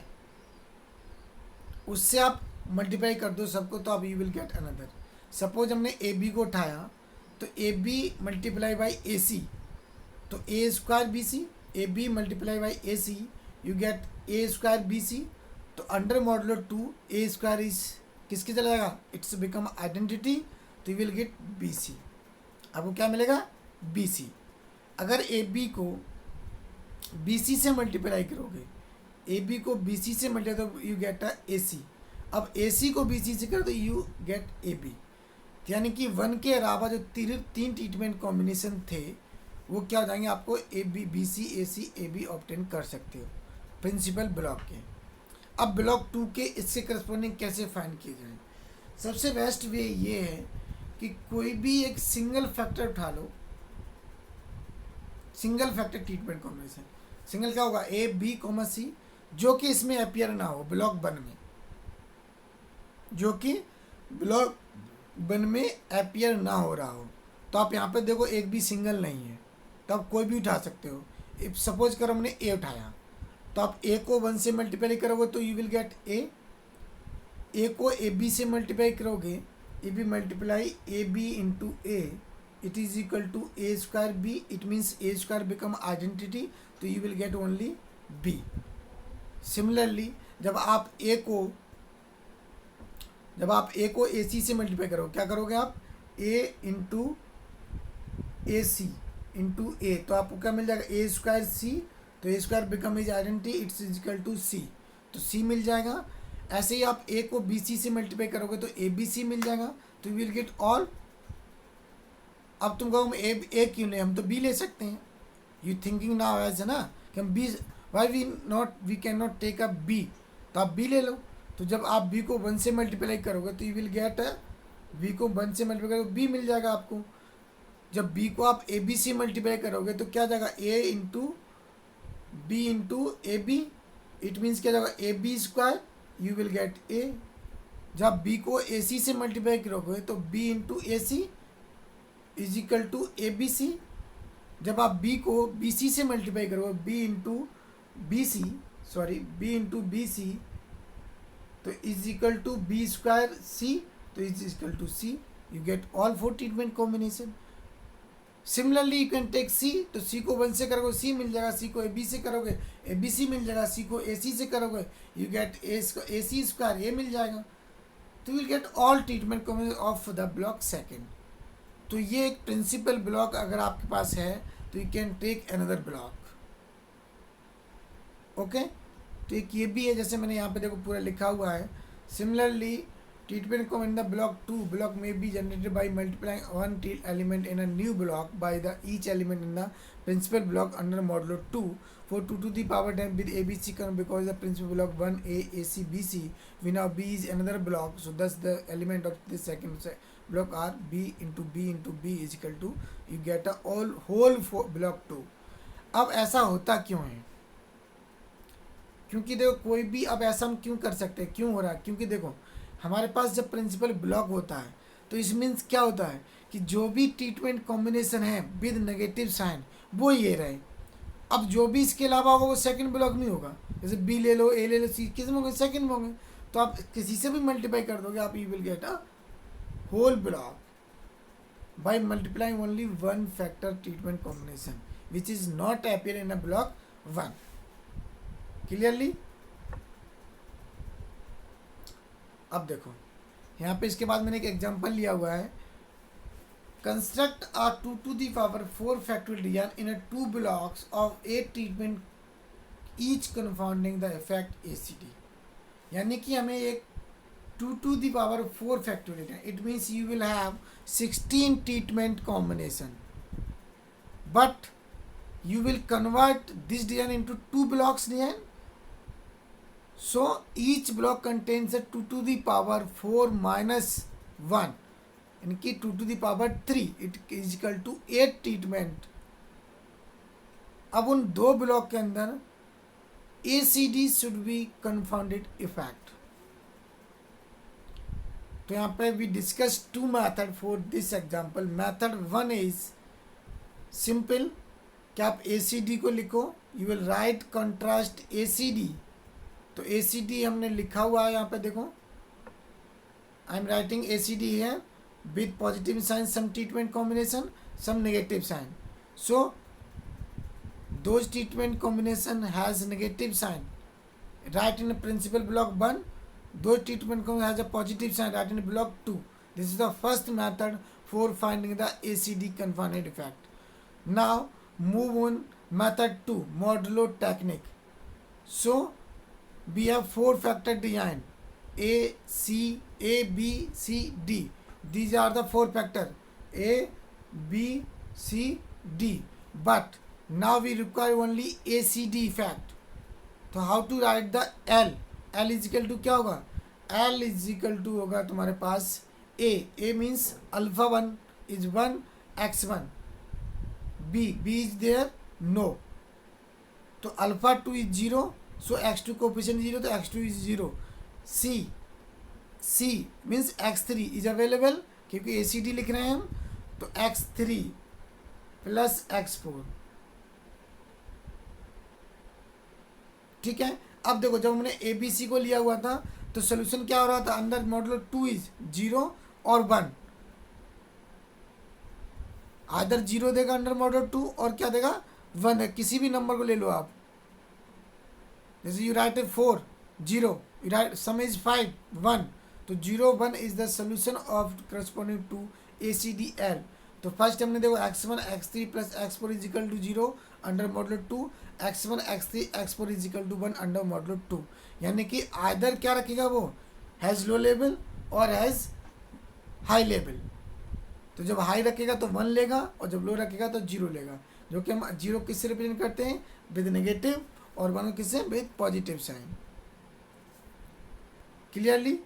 उससे आप मल्टीप्लाई कर दो सबको, तो आप you will get another. Suppose हमने AB को उठाया, तो AB मल्टीप्लाई बाई AC, तो A² BC, AB multiply by AC, you get A² BC। तो अंडर मॉडुलो 2 A² इज किसके चला जाएगा, इट्स बिकम आइडेंटिटी, तो यू विल गेट BC। आपको क्या मिलेगा, BC। अगर AB को BC से मल्टीप्लाई करोगे, AB को BC से मल्टीप्लाई तो यू गेट अ AC। अब AC को BC से करो तो यू गेट AB। यानी कि 1 के अलावा जो 3 ट्रीटमेंट कॉम्बिनेशन थे वो क्या हो जाएंगे, आपको AB BC AC AB obtain कर सकते हो प्रिंसिपल ब्लॉक के। अब ब्लॉक 2 के इससे करस्पॉन्डिंग कैसे फाइंड किए जाए? सबसे बेस्ट वे ये है कि कोई भी एक सिंगल फैक्टर उठा लो, single factor treatment combination. Single क्या होगा, AB, C, जो कि इसमें अपियर ना हो ब्लॉक 1 में, जो कि ब्लॉक 1 में अपियर ना हो रहा हो। तो आप यहाँ पे देखो एक भी सिंगल नहीं है, तो आप कोई भी उठा सकते हो। इफ सपोज करो हमने A उठाया, तो आप A को 1 से मल्टीप्लाई करोगे तो यू विल गेट A को AB से मल्टीप्लाई करोगे, AB multiply AB into A, it is equal to A² B। It means A² become identity, तो you will get only B। Similarly जब आप A को AC से मल्टीप्लाई करोगे, क्या करोगे आप, A into AC into A, तो आपको क्या मिल जाएगा, A² C, तो A² become is identity, it's equal to C, तो C मिल जाएगा। ऐसे ही आप A को BC से मल्टीप्लाई करोगे तो ABC मिल जाएगा, तो यू विल गेट ऑल। अब तुम कहो हम A क्यों ले, हम तो B ले सकते हैं। यू थिंकिंग नाउ एज है ना कि हम B, why we can not take a B, तो आप B ले लो। तो जब आप B को 1 से मल्टीप्लाई करोगे तो यू विल गेट B को 1 से मल्टीप्लाई करोगे B मिल जाएगा आपको। जब B को आप AB से मल्टीप्लाई करोगे तो क्या जाएगा, A into B into AB, it means क्या जाएगा AB², you will get A। जब B को AC से मल्टीप्लाई करोगे तो B into AC is equal to ABC। जब आप B को BC से मल्टीप्लाई करोगे, B इंटू BC, तो is equal to B² C, तो is equal to C, you get all 4 treatment combination. Similarly you can take C, तो C को 1 से करोगे सी मिल जाएगा, सी को ए बी से करोगे ए बी सी मिल जाएगा, सी को ए सी से करोगे you get A C square A मिल जाएगा। तो will get all treatment of the block second. तो ये एक प्रिंसिपल ब्लॉक अगर आपके पास है तो you can take another block. Okay, तो एक ये भी है, जैसे मैंने यहाँ पे देखो पूरा लिखा हुआ है, similarly treatment come in the block 2 block may be generated by multiplying one element in a new block by the each element in the principal block under modulo 2 for 2 to the power 10 with abc come because the principal block 1 a ac bc we now b is another block, so thus the element of the second block are b into b is equal to you get a whole block 2। अब ऐसा होता क्यों है? क्योंकि देखो कोई भी, अब ऐसा हम क्यों कर सकते हैं, क्यों हो रहा है? क्योंकि देखो हमारे पास जब प्रिंसिपल ब्लॉक होता है तो इस मीन्स क्या होता है कि जो भी ट्रीटमेंट कॉम्बिनेशन है विद नेगेटिव साइन वो ये रहे। अब जो भी इसके अलावा होगा वो सेकंड ब्लॉक में होगा, जैसे बी ले लो ए ले लो सी, किस में होंगे? सेकंड में होंगे। तो आप किसी से भी मल्टीप्लाई कर दोगे आप you will get a whole block by multiplying only one factor treatment combination which is not appear in a block 1। Clearly? अब देखो यहाँ पे इसके बाद मैंने एक एग्जांपल लिया हुआ है, construct a 2 to the power 4 factorial design in a 2 blocks of 8 treatment each confounding the effect ACD। यानी कि हमें एक 2 to the power 4 factorial, it means you will have 16 treatment combination, but you will convert this design into 2 blocks design. So each block contains a 2 to the power 4 minus 1, इनकी 2 to the power 3, it is equal to 8 treatment. अब उन दो block के अंदर ACD should be confounded effect. तो यहाँ पे we discuss 2 method for this example. Method 1 is simple, कि आप ACD को लिखो, you will write contrast ACD। तो ACD हमने लिखा हुआ है यहाँ पे देखो, आई एम राइटिंग ACD है with positive sign some treatment combination some negative sign. So those treatment combination has negative sign right in principal block 1, दो treatment combination has a positive sign right in block 2। This is the first method for finding the ACD confounded effect. Now move on method 2, modulo technique. So we have 4 factor design A B C D, these are the 4 factor A B C D, but now we require only ACD effect। तो how to write the L is equal to क्या होगा? L is equal to होगा तुम्हारे पास A means alpha 1 is 1 x1, B is there no, तो alpha 2 is 0, so x2 coefficient 0, तो x2 is 0। C means x3 is available, क्योंकि ACD लिख रहे हैं हम, तो x3 प्लस x4। ठीक है, अब देखो जब हमने ABC को लिया हुआ था तो सोल्यूशन क्या हो रहा था? अंदर मॉडुलो 2 इज 0 और 1, आदर 0 देगा अंडर मॉडुलो 2 और क्या देगा? 1 है। किसी भी नंबर को ले लो आप, जैसे you write 4 0, you write sum is 5 1, तो 0 1 is the solution of corresponding to ACD L। तो फर्स्ट हमने देखो x1 x3 plus x4 is equal to 0 under modulo 2, x1 x3 x4 is equal to 1 under modulo 2। यानी कि either क्या रखेगा वो? Has low level और हैज़ हाई लेवल। तो जब हाई रखेगा तो 1 लेगा और जब लो रखेगा तो 0 लेगा, जो कि हम 0 किससे रिप्रेजेंट करते हैं? विद नेगेटिव, और 1 किससे? With positive sign. क्लियरली?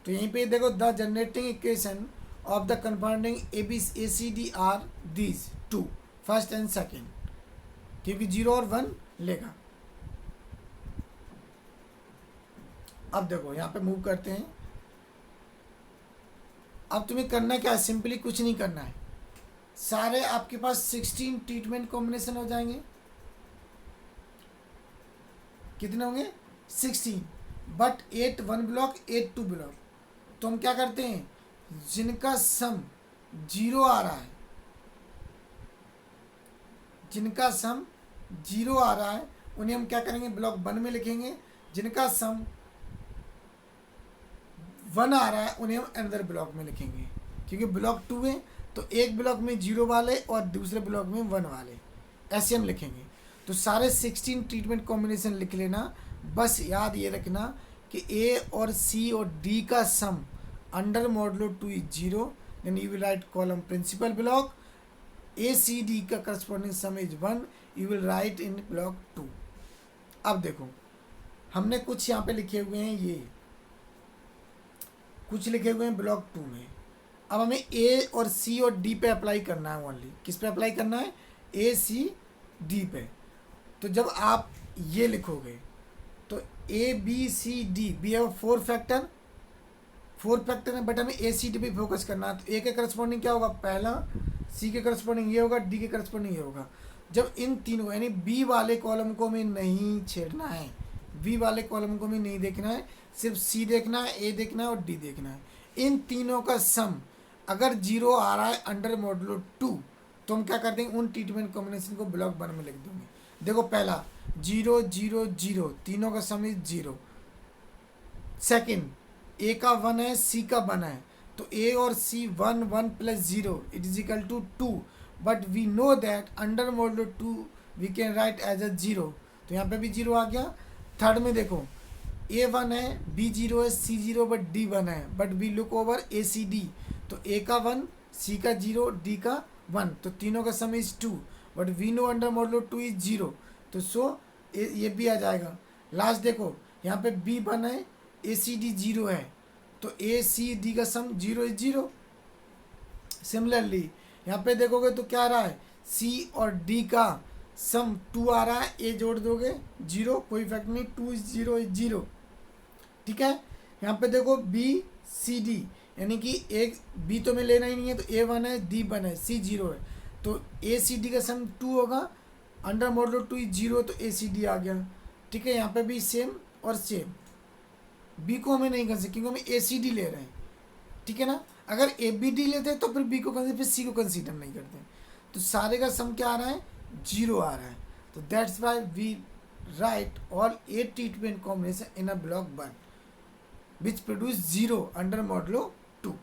तो यहीं पे देखो the generating equation of the compounding ACD are these 2, first and second, क्योंकि 0 और 1 लेगा। अब देखो यहाँ पे मूव करते हैं। अब तुम्हें करना क्या है? सिंपली कुछ नहीं करना है, सारे आपके पास 16 ट्रीटमेंट कॉम्बिनेशन हो जाएंगे। कितने होंगे? 16, बट 8 1 ब्लॉक 8 2 ब्लॉक। तो हम क्या करते हैं? जिनका सम जीरो आ रहा है, जिनका सम जीरो आ रहा है उन्हें हम क्या करेंगे, ब्लॉक 1 में लिखेंगे। जिनका सम 1 आ रहा है उन्हें हम अनदर ब्लॉक में लिखेंगे, क्योंकि ब्लॉक 2 है तो एक ब्लॉक में 0 वाले और दूसरे ब्लॉक में 1 वाले, ऐसे हम लिखेंगे। तो सारे 16 ट्रीटमेंट कॉम्बिनेशन लिख लेना। बस याद ये रखना कि ए और सी और डी का sum under modulo 2 is 0, then you will write column principal block. A C D का corresponding sum is 1, you will write in block 2। अब देखो हमने कुछ यहाँ पे लिखे हुए हैं, ये कुछ लिखे हुए हैं ब्लॉक 2 में। अब हमें ए और सी और डी पे अप्लाई करना है, ओनली किस पे अप्लाई करना है, ए सी डी पे। तो जब आप ये लिखोगे तो A B C D, B have 4 factor, 4 factor है, बट हमें ए सी डी पे फोकस करना है। तो ए के करस्पॉन्डिंग क्या होगा, पहला, सी के करस्पॉन्डिंग ये होगा, डी के करस्पॉन्डिंग ये होगा। जब इन तीनों यानी बी वाले कॉलम को हमें नहीं छेड़ना है, बी वाले कॉलम को हमें नहीं देखना है, सिर्फ सी देखना है, ए देखना है और डी देखना है। इन तीनों का सम अगर 0 आ रहा है अंडर मॉडलो 2, तो हम क्या कर देंगे, उन ट्रीटमेंट कॉम्बिनेशन को ब्लॉक 1 में लिख देंगे। देखो पहला 0 0 0, तीनों का सम इज 0। सेकेंड, ए का 1 है, सी का 1 है, तो ए और C 1 1 plus 0 it is equal to 2, but we know that under modulo 2 we can write as a 0, तो यहाँ पे भी 0 आ गया। थर्ड में देखो ए 1 है, बी 0 है, सी 0 बट डी 1 है, but we look over A C D, तो ए का 1, सी का 0, डी का 1, तो तीनों का sum is 2, but we know under modulo 2 is 0, तो सो ये भी आ जाएगा। लास्ट देखो यहाँ पे बी 1 है, ए सी डी 0 है, तो ए सी डी का सम 0 इज 0। सिमिलरली यहाँ पे देखोगे तो क्या आ रहा है, सी और डी का सम 2 आ रहा है, ए जोड़ दोगे 0, कोई इफेक्ट नहीं, 2 इज 0 इज 0, ठीक है। यहाँ पे देखो बी सी डी, यानी कि एक बी तो में लेना ही नहीं है, तो ए 1 है, डी 1 है, सी 0 है, तो ए सी डी का सम 2 होगा, अंडर मॉडलो 2 इज 0, तो ए सी डी आ गया, ठीक है। यहाँ पे भी सेम और सेम, बी को हमें नहीं कर सकते क्योंकि हम ए सी डी ले रहे हैं, ठीक है ना। अगर ए बी डी लेते हैं तो फिर बी को कंसिडर, फिर सी को कंसिडर नहीं करते, तो सारे का सम क्या आ रहा है, 0 आ रहा है। तो that's why we write all 8 treatment combination in a block 1 which produce 0 under modulo 2।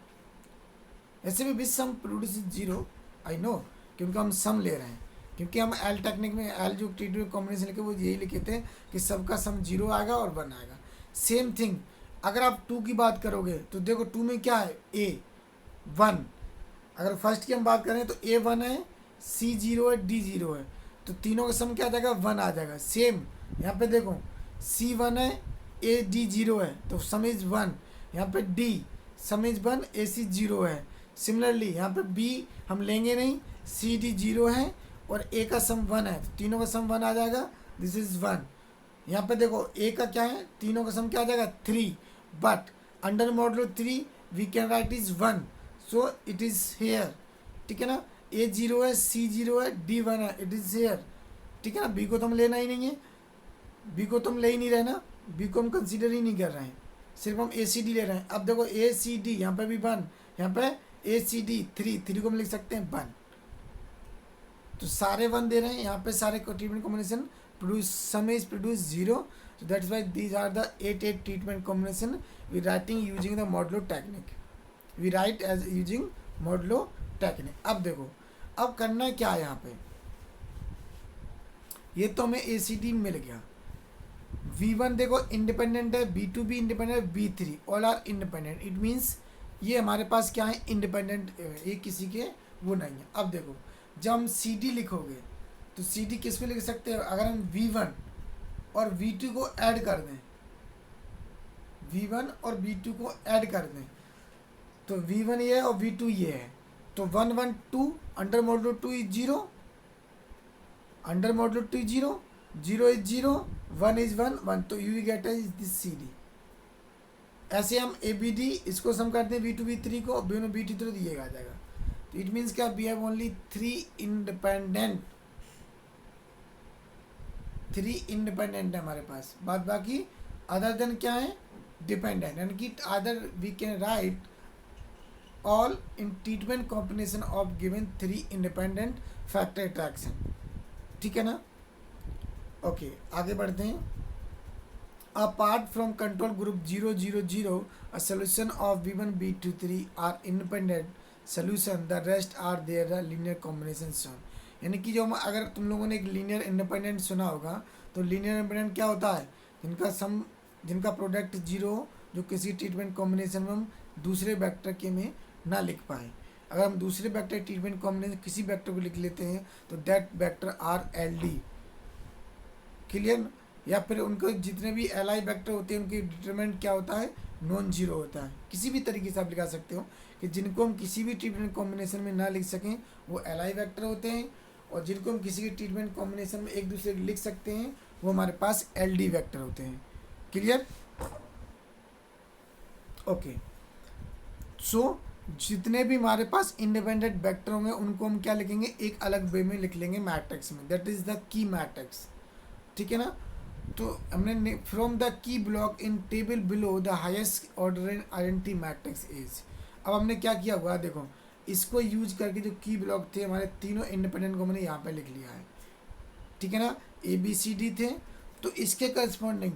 ऐसे भी विच सम प्रोड्यूस 0, आई नो, क्योंकि हम सम ले रहे हैं, क्योंकि हम एल टेक्निक में एल जो ट्रीटमेंट कॉम्बिनेशन लिखे वो यही लिखे थे कि सबका सम 0 आएगा और 1 आएगा। सेम थिंग अगर आप 2 की बात करोगे तो देखो 2 में क्या है, ए 1, अगर फर्स्ट की हम बात करें तो ए 1 है, सी 0 है, डी 0 है, तो तीनों का सम क्या आ जाएगा, 1 आ जाएगा। सेम यहाँ पे देखो सी 1 है, ए डी 0 है, तो सम इज 1, यहाँ पे डी सम इज 1, ए सी 0 है। सिमिलरली यहाँ पे बी हम लेंगे नहीं, सी डी 0 है और ए का सम 1 है, तो तीनों का सम 1 आ जाएगा, दिस इज 1। यहाँ पे देखो ए का क्या है, तीनों का सम क्या आ जाएगा 3, but under modulo 3 we can write is 1, so it is here, ठीक है ना। ए 0 है, सी 0 है, डी 1 है, इट इज हेयर, ठीक है ना। बी को तो हम लेना ही नहीं है, बी को तो हम ले ही नहीं रहे ना, बी को हम कंसीडर ही नहीं कर रहे हैं, सिर्फ हम ए सी डी ले रहे हैं। अब देखो ए सी डी यहाँ पे भी 1, यहाँ पे ए सी डी 3 को हम लिख सकते हैं 1, तो सारे 1 दे रहे हैं यहाँ पे, सारे treatment combination produce some is produce 0, so that's why these are the 8 treatment combination we writing using the modulo technique, we write as using modulo technique। अब देखो अब करना क्या है, यहाँ पे ये तो हमें ए सी डी मिल गया, V1 देखो इंडिपेंडेंट है, B2 भी इंडिपेंडेंट है, B3 all are independent, it means ये हमारे पास क्या है, इंडिपेंडेंट, ये किसी के वो नहीं है। अब देखो जब हम सी डी लिखोगे तो सी डी किस पे लिख सकते हैं, अगर हम V1 और V2 को ऐड कर दें, V1 और V2 को ऐड कर दें, तो V1 ये है और V2 ये है, तो 1 1 2 under modulo 2 is 0, under modulo 2 is 0, 0 is 0, 1 is 1 1, तो you get is this C D. ऐसे हम ए बी डी इसको सम करते हैं V2 V3 को, B1 B2 तो ये आ जाएगा, तो इट मीन्स क्या, वी हैव ओनली 3 इंडिपेंडेंट है हमारे पास, बाद बाकी अदर देन क्या है, डिपेंडेंट, यानी कि other we can write all in treatment combination of given 3 independent factor attraction. ठीक है ना? ओके, आगे बढ़ते हैं. Apart from control group 0, 0, 0, a solution of V1, V2, 3 are independent solution. The rest are their linear combination shown. यानी कि जो अगर तुम लोगों ने एक लीनियर इंडिपेंडेंट सुना होगा, तो लीनियर इंडिपेंडेंट क्या होता है? जिनका प्रोडक्ट जीरो, जो किसी ट्रीटमेंट कॉम्बिनेशन में हम दूसरे वेक्टर के में ना लिख पाए. अगर हम दूसरे वेक्टर ट्रीटमेंट कॉम्बिनेशन किसी वेक्टर को लिख लेते हैं तो that vector R L D. Clear? या फिर उनको जितने भी एल आई वैक्टर होते हैं उनकी डिटरमिनेंट क्या होता है? नॉन जीरो होता है. किसी भी तरीके से आप लिखा सकते हो कि जिनको हम किसी भी ट्रीटमेंट कॉम्बिनेशन में ना लिख सकें वो एल आई वैक्टर होते हैं, और जिनको हम किसी भी ट्रीटमेंट कॉम्बिनेशन में एक दूसरे को लिख सकते हैं वो हमारे पास एल डी वैक्टर होते हैं. क्लियर? ओके, सो जितने भी हमारे पास इंडिपेंडेंट वैक्टर होंगे उनको हम क्या लिखेंगे? एक अलग वे में लिख लेंगे मैट्रिक्स में. That is the key matrix. ठीक है ना? तो हमने from the key block in table below the highest order in identity matrix is. अब हमने क्या किया हुआ देखो, इसको यूज करके जो की ब्लॉक थे हमारे तीनों इंडिपेंडेंट को मैंने यहाँ पे लिख लिया है. ठीक है ना? ए बी सी डी थे, तो इसके करस्पॉन्डिंग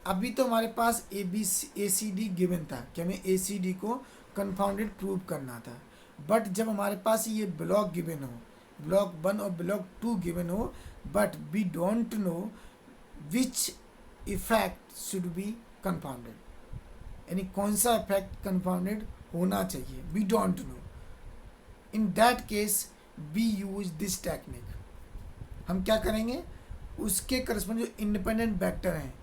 अभी तो हमारे पास ए सी डी गिवन था कि हमें ए सी डी को कन्फाउंडेड प्रूव करना था. बट जब हमारे पास ये ब्लॉक गिवन हो, ब्लॉक 1 और ब्लॉक 2 गिवन हो, but we don't know which effect should be confounded, यानी कौन सा इफेक्ट कंपाउंडेड होना चाहिए, we don't know. in that case we use this technique. हम क्या करेंगे? उसके करस्पॉन्ड जो इंडिपेंडेंट वेक्टर हैं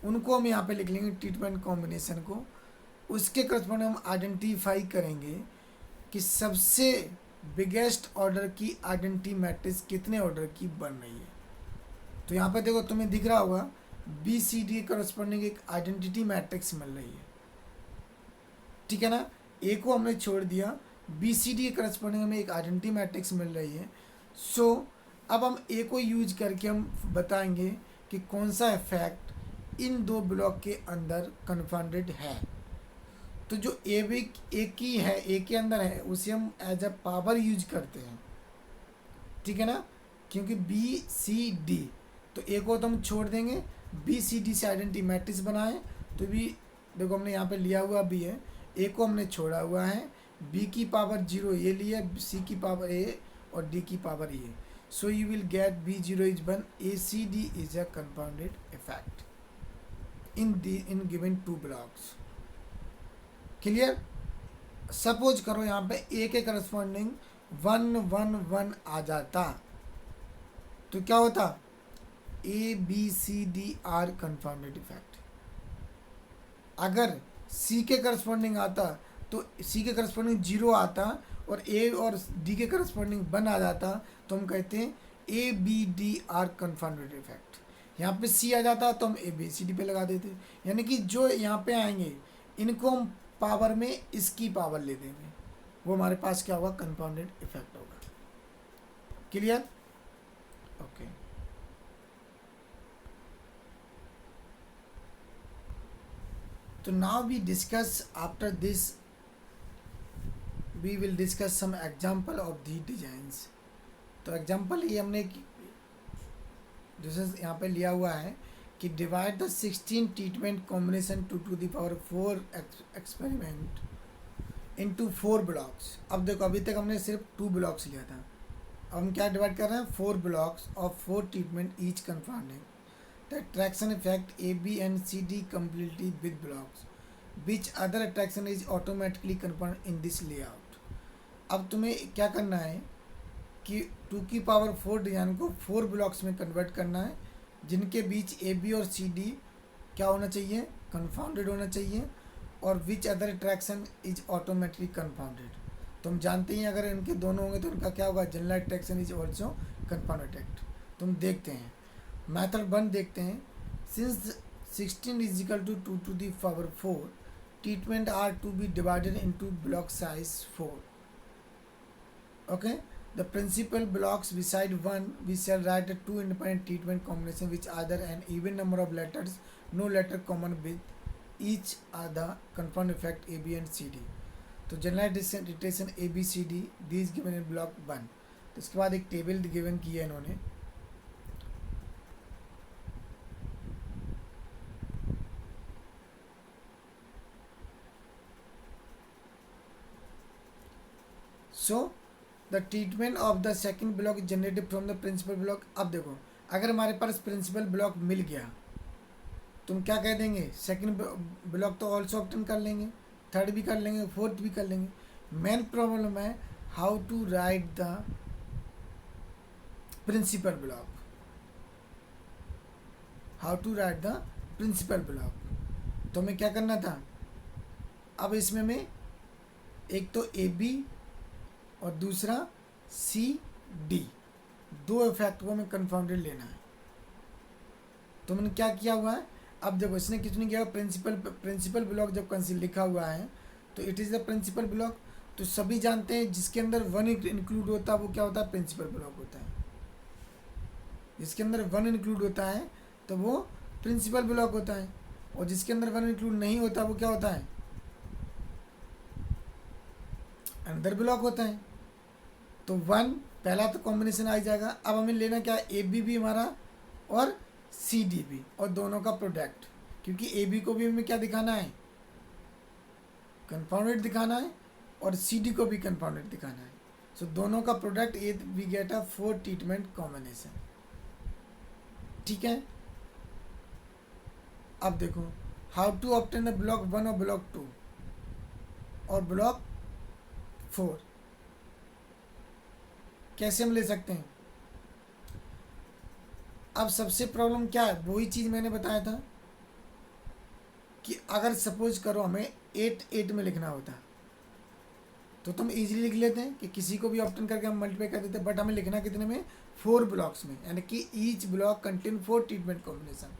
उनको हम यहाँ पे लिख लेंगे ट्रीटमेंट कॉम्बिनेशन को. उसके करस्पॉन्ड हम आइडेंटिफाई करेंगे कि सबसे बिगेस्ट ऑर्डर की आइडेंटिटी मैट्रिक्स कितने ऑर्डर की बन रही है. तो यहाँ पे देखो तुम्हें दिख रहा होगा बी सी डी करस्पॉन्डिंग एक आइडेंटिटी मैट्रिक्स मिल रही है. ठीक है ना? ए को हमने छोड़ दिया, बी सी डी करस्पॉन्डिंग हमें एक आइडेंटिटी मैट्रिक्स मिल रही है. सो अब हम ए को यूज करके हम बताएंगे कि कौन सा इफेक्ट इन दो ब्लॉक के अंदर कन्फाउंडेड है. तो जो ए की है, ए के अंदर है, उसे हम एज अ पावर यूज करते हैं. ठीक है ना? क्योंकि बी सी डी, तो ए को तो हम छोड़ देंगे, बी सी डी से आइडेंटिटी मैट्रिक्स बनाए. तो भी देखो हमने यहाँ पे लिया हुआ बी है, ए को हमने छोड़ा हुआ है, बी की पावर 0 ये लिया, सी की पावर ए और डी की power A. So you will get B 0 is 1, A C D is a compounded effect in given 2 blocks. Clear? Suppose करो यहाँ पे ए के करस्पॉन्डिंग 1 1 1 आ जाता, तो क्या होता? A B C D are confounded effect. अगर सी के करस्पॉन्डिंग आता तो सी के करस्पॉन्डिंग 0 आता और ए और डी के करस्पॉन्डिंग 1 आ जाता, तो हम कहते हैं A B D are confounded effect. यहाँ पे सी आ जाता तो हम ए बी सी डी पे लगा देते. यानी कि जो यहाँ पे आएंगे इनको हम पावर में इसकी पावर ले देंगे, वो हमारे पास क्या होगा? कंपाउंडेड इफेक्ट होगा. Clear? Okay. So now we discuss, after this we will discuss some example of the designs. तो एग्जाम्पल ये हमने जैसे यहाँ पे लिया हुआ है कि divide the 16 treatment combination to the power 4 experiment into 4 blocks. अब देखो अभी तक हमने सिर्फ 2 ब्लॉक्स लिया था, अब हम क्या डिवाइड कर रहे हैं? 4 blocks of 4 treatment each confounding the attraction effect A, B and C, D completely with blocks. Which other attraction is automatically confirmed in this layout. अब तुम्हें क्या करना है कि 2 की पावर 4 डिजाइन को 4 ब्लॉक्स में कन्वर्ट करना है, जिनके बीच ए बी और सी डी क्या होना चाहिए? कन्फाउंडेड होना चाहिए. और which other interaction is automatically confounded. तो हम जानते हैं अगर इनके दोनों होंगे तो इनका क्या होगा? General interaction is also confounded. तुम देखते हैं मेथड 1 देखते हैं. Since 16 is equal to 2 to the power 4 treatment are to be divided into block size 4. Okay, the principal blocks beside 1 we shall write a 2 independent treatment combination which either an even number of letters, no letter common with each are the confound effect A, B and C, D. तो general iteration A B C D these given in block 1। तो इसके बाद एक table given की है इन्होंने। So the treatment of the second block generated from the principal block. अब देखो, अगर हमारे पास प्रिंसिपल ब्लॉक मिल गया तुम क्या कह देंगे, सेकंड ब्लॉक तो ऑल्सो ऑप्टेन कर लेंगे, थर्ड भी कर लेंगे, फोर्थ भी कर लेंगे। मेन प्रॉब्लम है how to write the principal block, how to write the principal block. तो हमें क्या करना था, अब इसमें मैं एक तो ए बी और दूसरा सी डी, दो इफेक्ट को हमें कन्फाउंडेड लेना है। तो मैंने क्या किया हुआ है, अब देखो इसने कितने किया, प्रिंसिपल ब्लॉक जब कंसील लिखा हुआ है तो it is the principal block. तो सभी जानते हैं जिसके अंदर 1 इंक्लूड होता है वो क्या होता है, प्रिंसिपल ब्लॉक होता है। जिसके अंदर 1 इंक्लूड होता है तो वो प्रिंसिपल ब्लॉक होता है, और जिसके अंदर 1 इंक्लूड नहीं होता वो क्या होता है, अंदर ब्लॉक होता है। तो 1 पहला तो कॉम्बिनेशन आ जाएगा। अब हमें लेना क्या है, ए बी भी हमारा और सी डी भी, और दोनों का प्रोडक्ट, क्योंकि ए बी को भी हमें क्या दिखाना है, कंपाउंडेड दिखाना है, और सी डी को भी कंपाउंडेड दिखाना है। सो दोनों का प्रोडक्ट ये we get a 4 treatment combination. ठीक है, अब देखो how to obtain the block 1 और ब्लॉक 2 और ब्लॉक 4 कैसे हम ले सकते हैं। अब सबसे प्रॉब्लम क्या है, वही चीज़ मैंने बताया था कि अगर सपोज करो हमें 8 में लिखना होता तो तुम इजीली लिख लेते हैं कि किसी को भी ऑप्शन करके हम मल्टीप्लाई कर देते, बट हमें लिखना कितने में, 4 ब्लॉक्स में, यानी कि each block contain 4 treatment combination.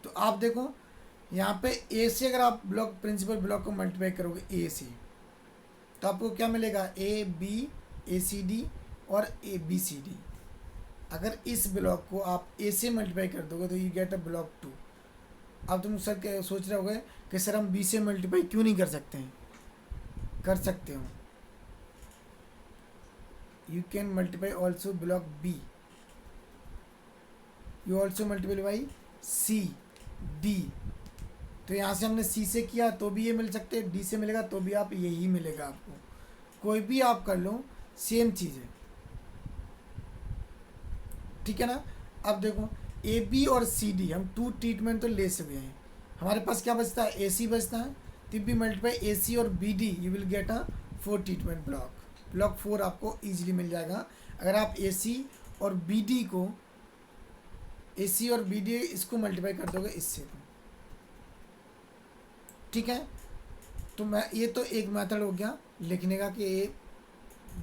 तो आप देखो यहाँ पे ए से अगर आप ब्लॉक प्रिंसिपल ब्लॉक को मल्टीप्लाई करोगे ए से, तो आपको क्या मिलेगा, A B A C D और ए बी सी डी। अगर इस ब्लॉक को आप ए से मल्टीप्लाई कर दोगे तो यू गेट अ ब्लॉक 2। अब तुम सर सोच रहे होगे कि सर हम बी से मल्टीप्लाई क्यों नहीं कर सकते हैं, कर सकते हो, you can multiply also block B, you also multiply by C D। तो यहाँ से हमने C से किया तो भी ये मिल सकते हैं, D से मिलेगा तो भी आप यही मिलेगा, आपको कोई भी आप कर लो सेम चीज़ है। ठीक है ना। अब देखो ए बी और सी डी हम 2 ट्रीटमेंट तो ले सकते हैं, हमारे पास क्या बचता है, ए सी बचता है। तब भी मल्टीप्लाई ए सी और B D you will get a 4 treatment block. Block 4 आपको इजीली मिल जाएगा अगर आप ए सी और बी डी को, ए सी और बी डी इसको मल्टीप्लाई कर दोगे इससे। ठीक है, तो मैं ये तो एक मेथड हो गया लिखने का कि ए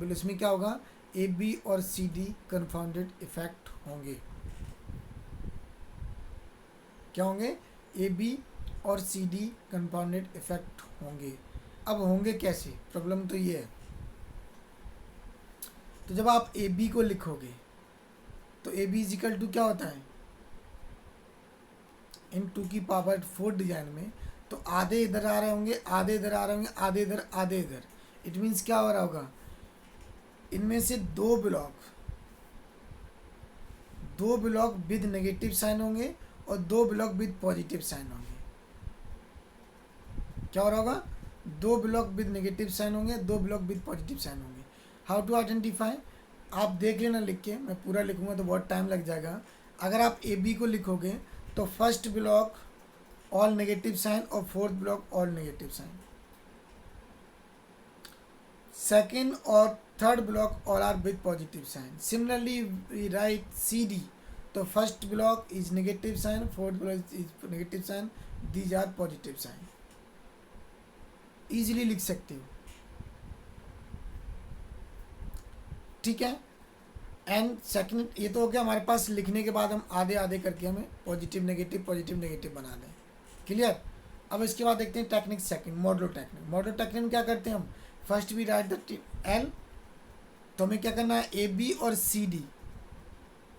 इसमें क्या होगा, ए बी और सी डी कन्फाउंडेड इफेक्ट होंगे। क्या होंगे, ए बी और सी डी कंपाउंडेड इफेक्ट होंगे। अब होंगे कैसे, प्रॉब्लम तो ये है। तो जब आप ए बी को लिखोगे तो ए बी इजिकल टू क्या होता है, इन 2 की पावर 4 डिजाइन में, तो आधे इधर आ रहे होंगे, आधे इधर आ रहे होंगे, आधे इधर, आधे इधर। इट मीन्स क्या हो रहा होगा, इनमें से 2 ब्लॉक विद नेगेटिव साइन होंगे और 2 ब्लॉक विद पॉजिटिव साइन होंगे। क्या हो रहा होगा, 2 ब्लॉक विद नेगेटिव साइन होंगे, 2 ब्लॉक विद पॉजिटिव साइन होंगे। हाउ टू आइडेंटिफाई, आप देख लेना लिख के, मैं पूरा लिखूंगा तो बहुत टाइम लग जाएगा। अगर आप ए बी को लिखोगे तो first block all negative sign और fourth block all negative sign, second और third block all are with positive sign. Similarly we write C D, तो first block is negative sign, fourth block is negative sign, these are positive sign. Easily लिख सकते हो। ठीक है, and second ये तो हो गया हमारे पास लिखने के बाद हम आधे आधे करके हमें पॉजिटिव नेगेटिव बना दें। क्लियर। अब इसके बाद देखते हैं technique second, modulo technique. Modulo technique में क्या करते हैं हम, first we write the L, तो हमें क्या करना है, ए बी और सी डी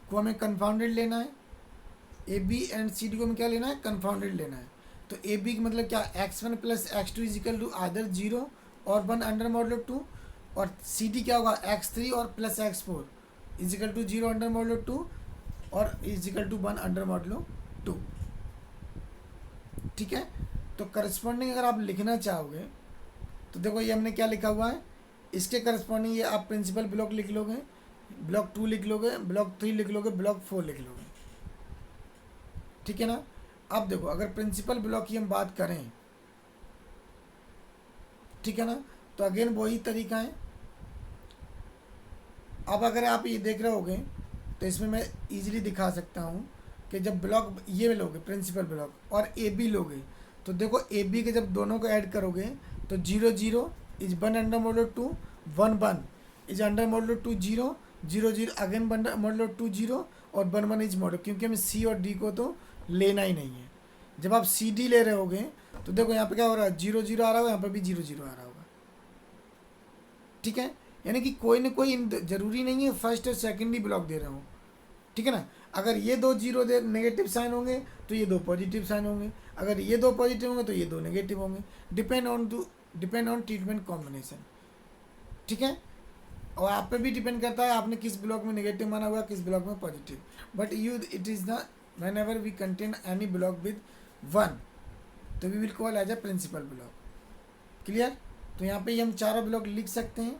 को हमें कंफाउंडेड लेना है। A B and C D को हमें क्या लेना है, कंफाउंडेड लेना है। तो ए बी का मतलब क्या, x1 + x2 is equal to either 0 और 1 अंडर मॉडुलो 2, और सी डी क्या होगा x3 और plus x4 is equal to 0 under modulo 2 और इजिकल टू 1 अंडर मॉडुलो 2। ठीक है, तो करस्पॉन्डिंग अगर आप लिखना चाहोगे तो देखो ये हमने क्या लिखा हुआ है, इसके करस्पॉन्डिंग ये आप प्रिंसिपल ब्लॉक लिख लोगे, ब्लॉक 2 लिख लोगे, ब्लॉक 3 लिख लोगे, ब्लॉक 4 लिख लोगे। ठीक है ना। अब देखो अगर प्रिंसिपल ब्लॉक की हम बात करें, ठीक है ना, तो अगेन वही तरीका है। अब अगर आप ये देख रहे होगे तो इसमें मैं इजीली दिखा सकता हूँ कि जब ब्लॉक ये लोगे प्रिंसिपल ब्लॉक और ए बी लोगे, तो देखो ए बी के जब दोनों को ऐड करोगे तो 0 0 is 1 under modulo 2, 1 1 is under modulo 2 0 0 0 again modulo 2 0 और 1 1 इज मॉडुलो, क्योंकि हमें सी और डी को तो लेना ही नहीं है। जब आप सी डी ले रहे होगे तो देखो यहाँ पे क्या हो रहा है, 0 0 आ रहा होगा, यहाँ पर भी 0 0 आ रहा होगा। ठीक है, यानी कि कोई ना कोई जरूरी नहीं है फर्स्ट और सेकंड ही ब्लॉक दे रहे हो। ठीक है ना, अगर ये दो जीरो दे नेगेटिव साइन होंगे तो ये दो पॉजिटिव साइन होंगे, अगर ये दो पॉजिटिव होंगे तो ये दो नेगेटिव होंगे, डिपेंड ऑन ट्रीटमेंट कॉम्बिनेशन। ठीक है, और आप पे भी डिपेंड करता है आपने किस ब्लॉक में नेगेटिव माना हुआ, किस ब्लॉक में positive. But you it is the whenever we contain any block with 1 तो we will call as a principal block. Clear. तो यहाँ पे हम चारों ब्लॉक लिख सकते हैं।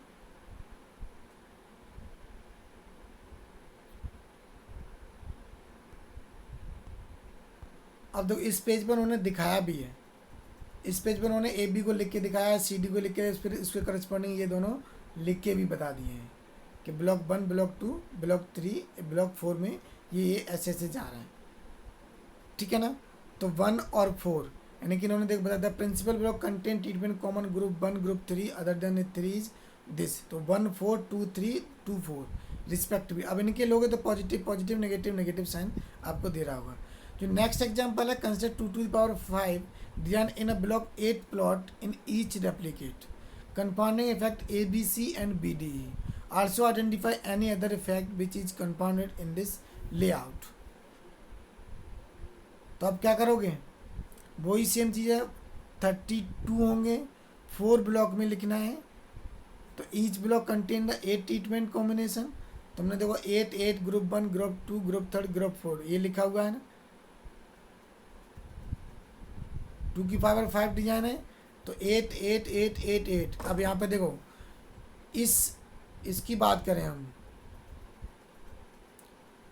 अब देखो इस पेज पर उन्होंने दिखाया भी है, इस पेज पर उन्होंने ए बी को लिख के दिखाया है, सी डी को लिख के, फिर इसके करस्पॉन्डिंग ये दोनों लिख के भी बता दिए हैं कि ब्लॉक 1 ब्लॉक 2 ब्लॉक 3 ब्लॉक 4 में ये ऐसे ऐसे जा रहा है। ठीक है ना, तो 1 और 4 यानी कि इन्होंने देख बताया principal block content treatment common group 1 group 3 other than 3 is this, तो 1 4 2 3 2 4 रिस्पेक्टिवली। अब इनके लोगे तो positive positive negative negative sign आपको दे रहा होगा। जो नेक्स्ट एग्जांपल है, consider 2 to the power 5 design in a block 8 plot in each replicate compounding effect A B C and B D E, also identify any other effect which is compounded in this layout. तो अब क्या करोगे, वही same चीज़ है, 32 होंगे, 4 block में लिखना है। तो each block contain the 8 treatment combination. तुमने देखो 8 8 ग्रुप 1 ग्रुप 2 ग्रुप 3 ग्रुप 4 ये लिखा हुआ है ना, 2 की पावर 5 डिजाइन है, तो 8 8 8 8 8। अब यहाँ पे देखो इसकी बात करें हम,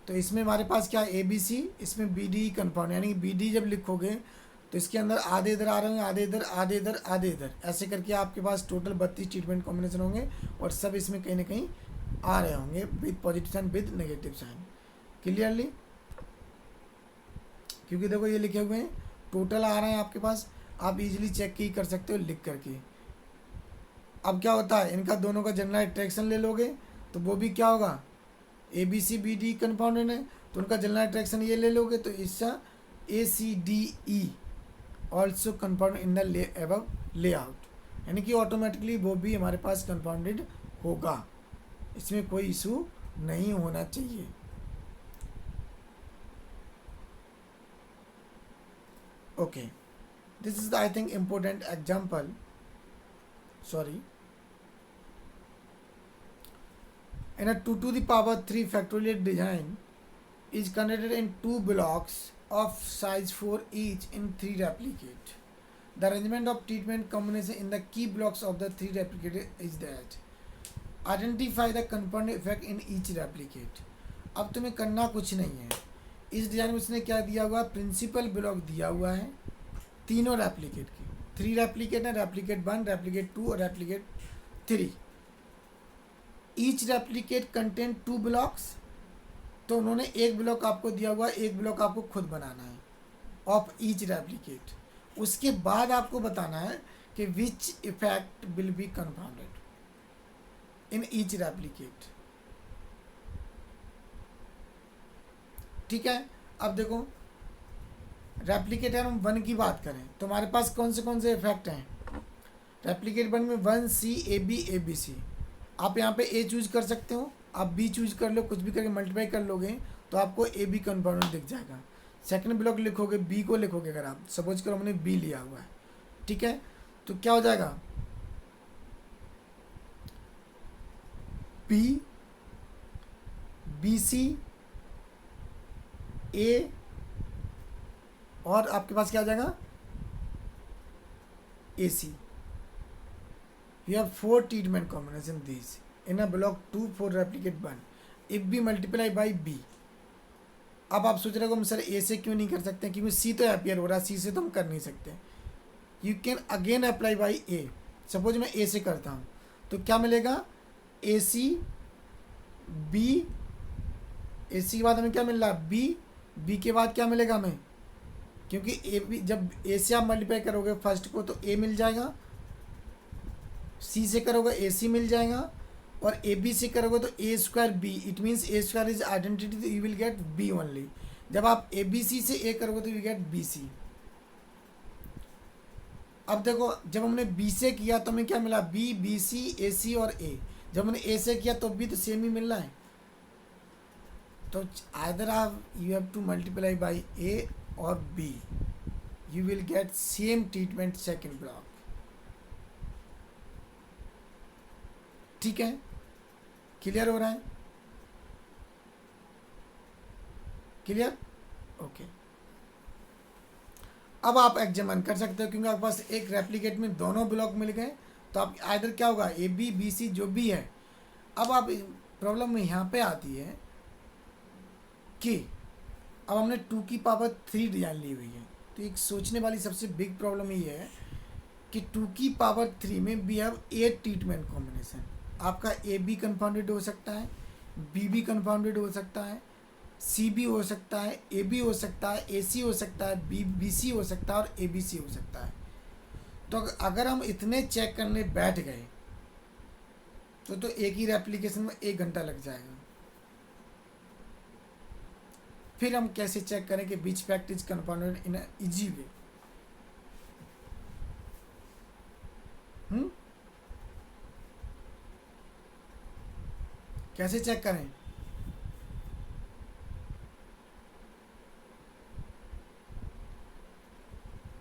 तो इसमें हमारे पास क्या है ए बी सी, इसमें बी डी कंपाउंड, यानी कि बी डी जब लिखोगे तो इसके अंदर आधे इधर आ रहे होंगे, आधे इधर आधे इधर आधे इधर, ऐसे करके आपके पास टोटल 32 ट्रीटमेंट कॉम्बिनेशन होंगे और सब इसमें कहीं ना कहीं आ रहे होंगे with positive sign with negative sign. Clearly, क्योंकि देखो ये लिखे हुए हैं टोटल आ रहे हैं आपके पास, आप इजीली चेक की कर सकते हो लिख करके। अब क्या होता है, इनका दोनों का जनरल अट्रैक्शन ले लोगे तो वो भी क्या होगा, A B C B D compounded है तो उनका जनरल अट्रैक्शन ये ले लोगे, तो इसका A C D E also compound in the above layout, यानी कि ऑटोमेटिकली वो भी हमारे पास कंपाउंडेड होगा, इसमें कोई इशू नहीं होना चाहिए। Okay, this is the, I think, important example. Sorry. In a 2 to the power 3 factorial design is conducted in 2 blocks of size 4 each in 3 replicate. The arrangement of treatment combination in the key blocks of the 3 replicate is that identify the compound effect in each replicate. अब तुम्हें करना कुछ नहीं है, इस design में उसने क्या दिया हुआ, प्रिंसिपल ब्लॉक दिया हुआ है तीनों रेप्लिकेट की, 3 रेप्लिकेट है, रेप्लिकेट 1 रेप्लिकेट 2 और replicate 3। Each replicate contain 2 blocks, तो उन्होंने एक ब्लॉक आपको दिया हुआ है, एक ब्लॉक आपको खुद बनाना है ऑफ ईच रेप्लिकेट। उसके बाद आपको बताना है कि which effect will be compounded in each replicate. ठीक है, अब देखो रेप्लिकेट हम 1 की बात करें तो हमारे पास कौन से इफेक्ट हैं, रेप्लिकेट 1 में 1 सी ए बी सी। आप यहाँ पे ए चूज कर सकते हो, आप बी चूज कर लो, कुछ भी करके मल्टीप्लाई कर लोगे तो आपको ए बी कंपाउंड दिख जाएगा। सेकंड ब्लॉक लिखोगे, बी को लिखोगे, अगर आप सपोज करो हमने बी लिया हुआ है, ठीक है, तो क्या हो जाएगा, बी, बी सी, ए, और आपके पास क्या हो जाएगा, ए सी. You have 4 treatment combination these in a block 2 for replicate 1 if b multiply by b. अब आप सोच रहे हो हम सर ए से क्यों नहीं कर सकते, क्योंकि सी तो अपियर हो रहा है, सी से तो हम कर नहीं सकते. You can again apply by A. Suppose मैं ए से करता हूँ तो क्या मिलेगा, ए सी बी, ए सी के बाद हमें क्या मिल रहा है, बी, बी के बाद क्या मिलेगा हमें, क्योंकि ए बी जब ए से आप मल्टीप्लाई करोगे फर्स्ट को तो ए मिल जाएगा, सी से करोगे ए सी मिल जाएगा, और ए बी से करोगे तो A square B. It means A square is identity, तो you will get B only. जब आप ए बी सी से ए करोगे तो यू गेट बी सी. अब देखो जब हमने बी से किया तो हमें क्या मिला, बी, बी सी, ए सी और ए. जब हमने ए से किया तो भी तो सेम ही मिल रहा है. तो आइदर आप you have to multiply by A और B, you will get same treatment second block. ठीक है, क्लियर हो रहा है, क्लियर, ओके. अब आप एग्जामिन कर सकते हो क्योंकि आपके पास एक रेप्लिकेट में दोनों ब्लॉक मिल गए, तो आप आइदर क्या होगा, ए बी, बी सी जो भी है. अब आप प्रॉब्लम में यहाँ पे आती है कि अब हमने 2 की पावर 3 डिजाइन ली हुई है, तो एक सोचने वाली सबसे बिग प्रॉब्लम ये है कि 2 की पावर 3 में वी हैव 8 ट्रीटमेंट कॉम्बिनेशन. आपका ए बी कन्फाउंडेड हो सकता है, बी बी कन्फाउंडेड हो सकता है, सी बी हो सकता है, ए बी हो सकता है, ए सी हो सकता है, बी बी सी हो सकता है और ए बी सी हो सकता है. तो अगर हम इतने चेक करने बैठ गए तो एक ही रेप्लिकेशन में 1 घंटा लग जाएगा. फिर हम कैसे चेक करें कि which fact is confounded in easy way. कैसे चेक करें,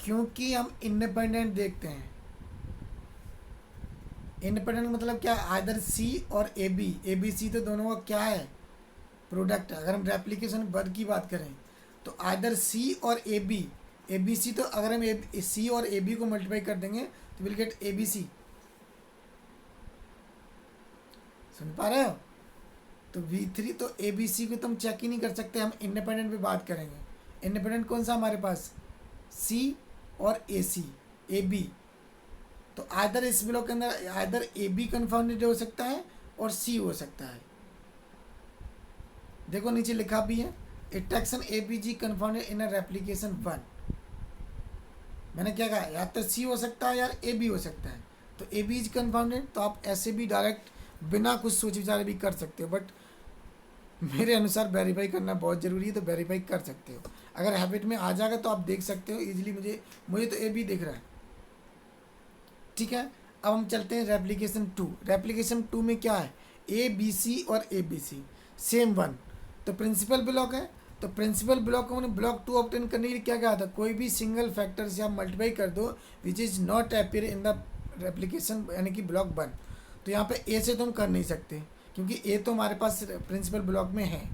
क्योंकि हम इंडिपेंडेंट देखते हैं. इंडिपेंडेंट मतलब क्या, आइदर सी और ए बी सी तो दोनों का क्या है, प्रोडक्ट है. अगर हम रेप्लिकेशन वर्ग की बात करें तो आइदर सी और ए बी सी, तो अगर हम सी और ए बी को मल्टीप्लाई कर देंगे तो will get A B C. सुन पा रहे हो, तो V3 तो ए बी सी को तो हम चेक ही नहीं कर सकते, हम इंडिपेंडेंट पे बात करेंगे. इंडिपेंडेंट कौन सा हमारे पास, सी और ए सी, ए बी. तो आइदर इस ब्लॉक के अंदर आइदर ए बी कन्फाउंडेड हो सकता है और सी हो सकता है. देखो नीचे लिखा भी है, interaction A B G confounded in a replication 1. मैंने क्या कहा, या तो सी हो सकता है या ए बी हो सकता है. तो ए बी इज कन्फाउंडेड, तो आप ऐसे भी डायरेक्ट बिना कुछ सोचे विचारे भी कर सकते हो, बट मेरे अनुसार वेरीफाई करना बहुत ज़रूरी है, तो वेरीफाई कर सकते हो. अगर हैबिट में आ जाएगा तो आप देख सकते हो इजीली. मुझे तो ए बी दिख रहा है. ठीक है, अब हम चलते हैं रेप्लिकेशन 2. रेप्लिकेशन 2 में क्या है, ए बी सी और ए बी सी सेम 1. तो प्रिंसिपल ब्लॉक है, तो प्रिंसिपल ब्लॉक को मैंने ब्लॉक 2 ऑब्टेन करने के लिए क्या कहा था, कोई भी सिंगल फैक्टर से आप मल्टीप्लाई कर दो which is not appear in the replication, यानी कि ब्लॉक 1. तो यहाँ पे ए से तो हम कर नहीं सकते क्योंकि ए तो हमारे पास प्रिंसिपल ब्लॉक में है.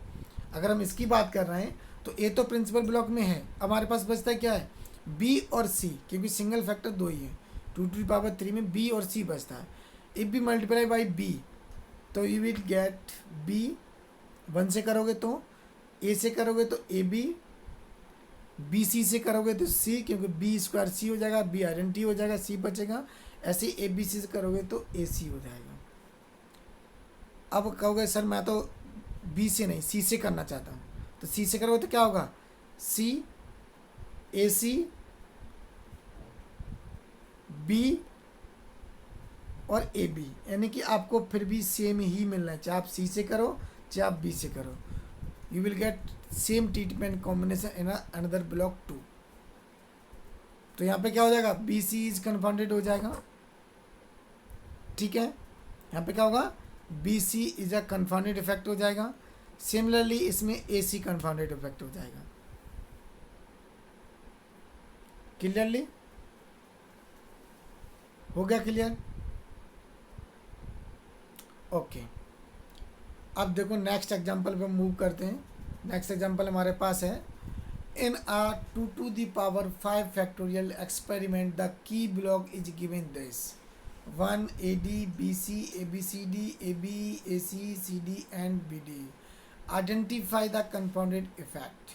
अगर हम इसकी बात कर रहे हैं तो ए तो प्रिंसिपल ब्लॉक में है. अब हमारे पास बचता है क्या है, बी और सी, क्योंकि सिंगल फैक्टर 2 ही है. 2 की पावर 3 में बी और सी बचता है. If B multiply by B तो यू विल गेट बी. 1 से करोगे तो ए से करोगे तो ए बी, बी सी से करोगे तो सी, क्योंकि बी स्क्वायर सी हो जाएगा, बी आइडेंटिटी हो जाएगा, सी बचेगा. ऐसे ही ए बी सी से करोगे तो ए सी हो जाएगा. अब कहोगे सर मैं तो बी से नहीं सी से करना चाहता हूँ, तो सी से करोगे तो क्या होगा, सी ए सी बी और ए बी, यानी कि आपको फिर भी सेम ही मिलना है, चाहे आप सी से करो चाहे आप बी से करो. You will get same treatment combination in another block 2. तो यहाँ पे क्या हो जाएगा, बी सी इज कन्फाउंडेड हो जाएगा. ठीक है, यहाँ पे क्या होगा, B C is a confounded effect हो जाएगा. सिमिलरली इसमें ए सी कन्फाउंडेड इफेक्ट हो जाएगा. क्लियरली हो गया, क्लियर, ओके. अब देखो नेक्स्ट एग्जांपल पे मूव करते हैं। नेक्स्ट एग्जांपल हमारे पास है, in a 2 to the power 5 factorial experiment the key block is given this: 1 AD BC ABCD AB AC CD and BD. Identify the confounded effect.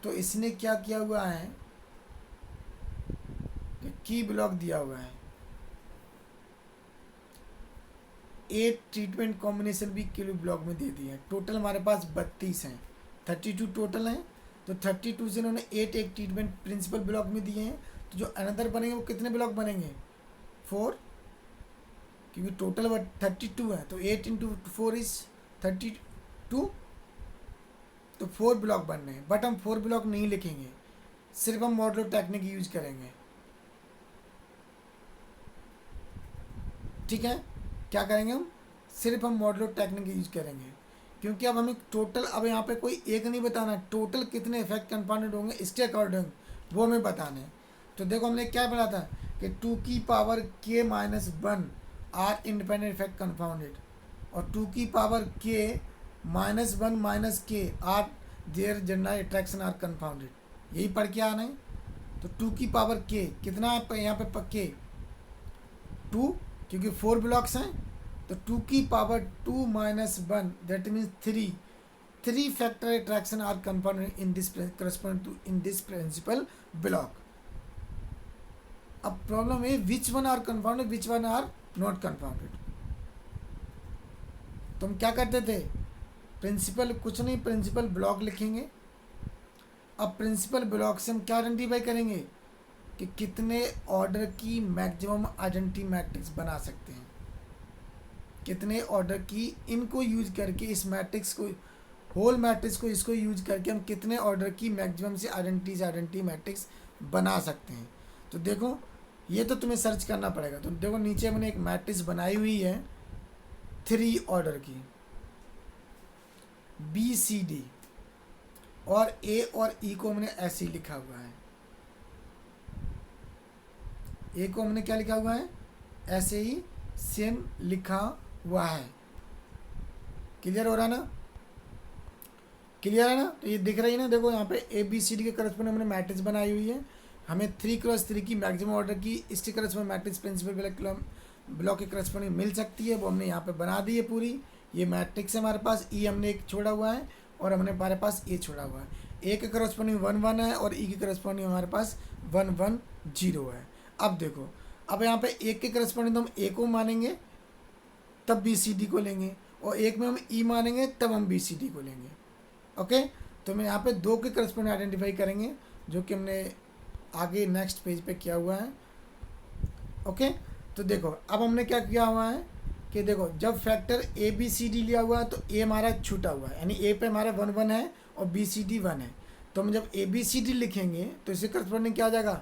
तो इसने क्या किया हुआ है कि की ब्लॉक दिया हुआ है, 8 ट्रीटमेंट कॉम्बिनेशन भी किलो ब्लॉक में दे दिए हैं। टोटल हमारे पास 32 हैं, 32 टोटल हैं। तो 32 से इन्होंने 8 एक ट्रीटमेंट प्रिंसिपल ब्लॉक में दिए हैं। तो जो अनदर बनेंगे वो कितने ब्लॉक बनेंगे? 4, क्योंकि टोटल 32 है। तो 8 इंटू 4 इज 32, तो 4 ब्लॉक बन रहे हैं। बट हम 4 ब्लॉक नहीं लिखेंगे, सिर्फ हम मॉडुलो टेक्निक यूज करेंगे। ठीक है, क्या करेंगे हम? सिर्फ हम मॉडुलो टेक्निक यूज करेंगे, क्योंकि अब हमें टोटल, अब यहाँ पे कोई एक नहीं बताना, टोटल कितने इफेक्ट कंपाउंडेड होंगे इसके अकॉर्डिंग वो हमें बताना है। तो देखो हमने क्या बोला था कि 2 की power k minus 1 are independent effect compounded, और 2 की power k minus 1 minus k are their general attraction are compounded. यही पढ़ के आना है। तो 2 की पावर k कितना है यहाँ पे? k 2, क्योंकि 4 ब्लॉक्स हैं। तो 2 की power 2 minus 1 that means 3 factor attraction are compounded in this correspond to in this principal block. अब प्रॉब्लम है which one are compounded, which one are not compounded. तो हम क्या करते थे? प्रिंसिपल कुछ नहीं, प्रिंसिपल ब्लॉक लिखेंगे। अब प्रिंसिपल ब्लॉक से हम क्या आइडेंटिफाई करेंगे कि कितने ऑर्डर की मैक्सिमम आइडेंटिटी मैट्रिक्स बना सकते हैं, कितने ऑर्डर की, इनको यूज करके इस मैट्रिक्स को, होल मैट्रिक्स को, इसको यूज करके हम कितने ऑर्डर की मैक्सिमम से आइडेंटिटी मैट्रिक्स बना सकते हैं। तो देखो ये तो तुम्हें सर्च करना पड़ेगा। तो देखो नीचे मैंने एक मैट्रिक्स बनाई हुई है 3 ऑर्डर की, BCD, और A और E को हमने ऐसे ही लिखा हुआ है। ए को हमने क्या लिखा हुआ है? ऐसे ही सेम लिखा हुआ है। क्लियर हो रहा है ना? क्लियर है ना? तो ये दिख रही है ना, देखो यहाँ पे ABCD के करस्पॉन्डिंग हमने मैट्रिक्स बनाई हुई है। हमें 3x3 की मैक्सिमम ऑर्डर की इसके करस्पॉन्डिंग मैट्रिक्स प्रिंसिपल ब्लॉक के करस्पॉन्डिंग मिल सकती है, वो हमने यहाँ पे बना दी है पूरी। ये मैट्रिक्स है हमारे पास। E हमने एक छोड़ा हुआ है और हमने हमारे पास A छोड़ा हुआ है। A के करस्पॉन्डिंग 1 1 है और E के करस्पॉन्डिंग हमारे पास 1 1 0 है। अब देखो, अब यहाँ पे एक के करस्पॉन्डिंग तो हम ए को मानेंगे तब BCD को लेंगे, और एक में हम E मानेंगे तब हम BCD को लेंगे। ओके, तो मैं यहाँ पे 2 के करस्पॉन्डिंग आइडेंटिफाई करेंगे, जो कि हमने आगे नेक्स्ट पेज पे किया हुआ है। ओके, तो देखो अब हमने क्या किया हुआ है कि देखो जब फैक्टर ABCD लिया हुआ है तो A हमारा छूटा हुआ है, यानी A पे हमारा 1 1 है और BCD 1 है। तो हम जब ABCD लिखेंगे तो इसके करस्पॉन्डिंग क्या आ जाएगा?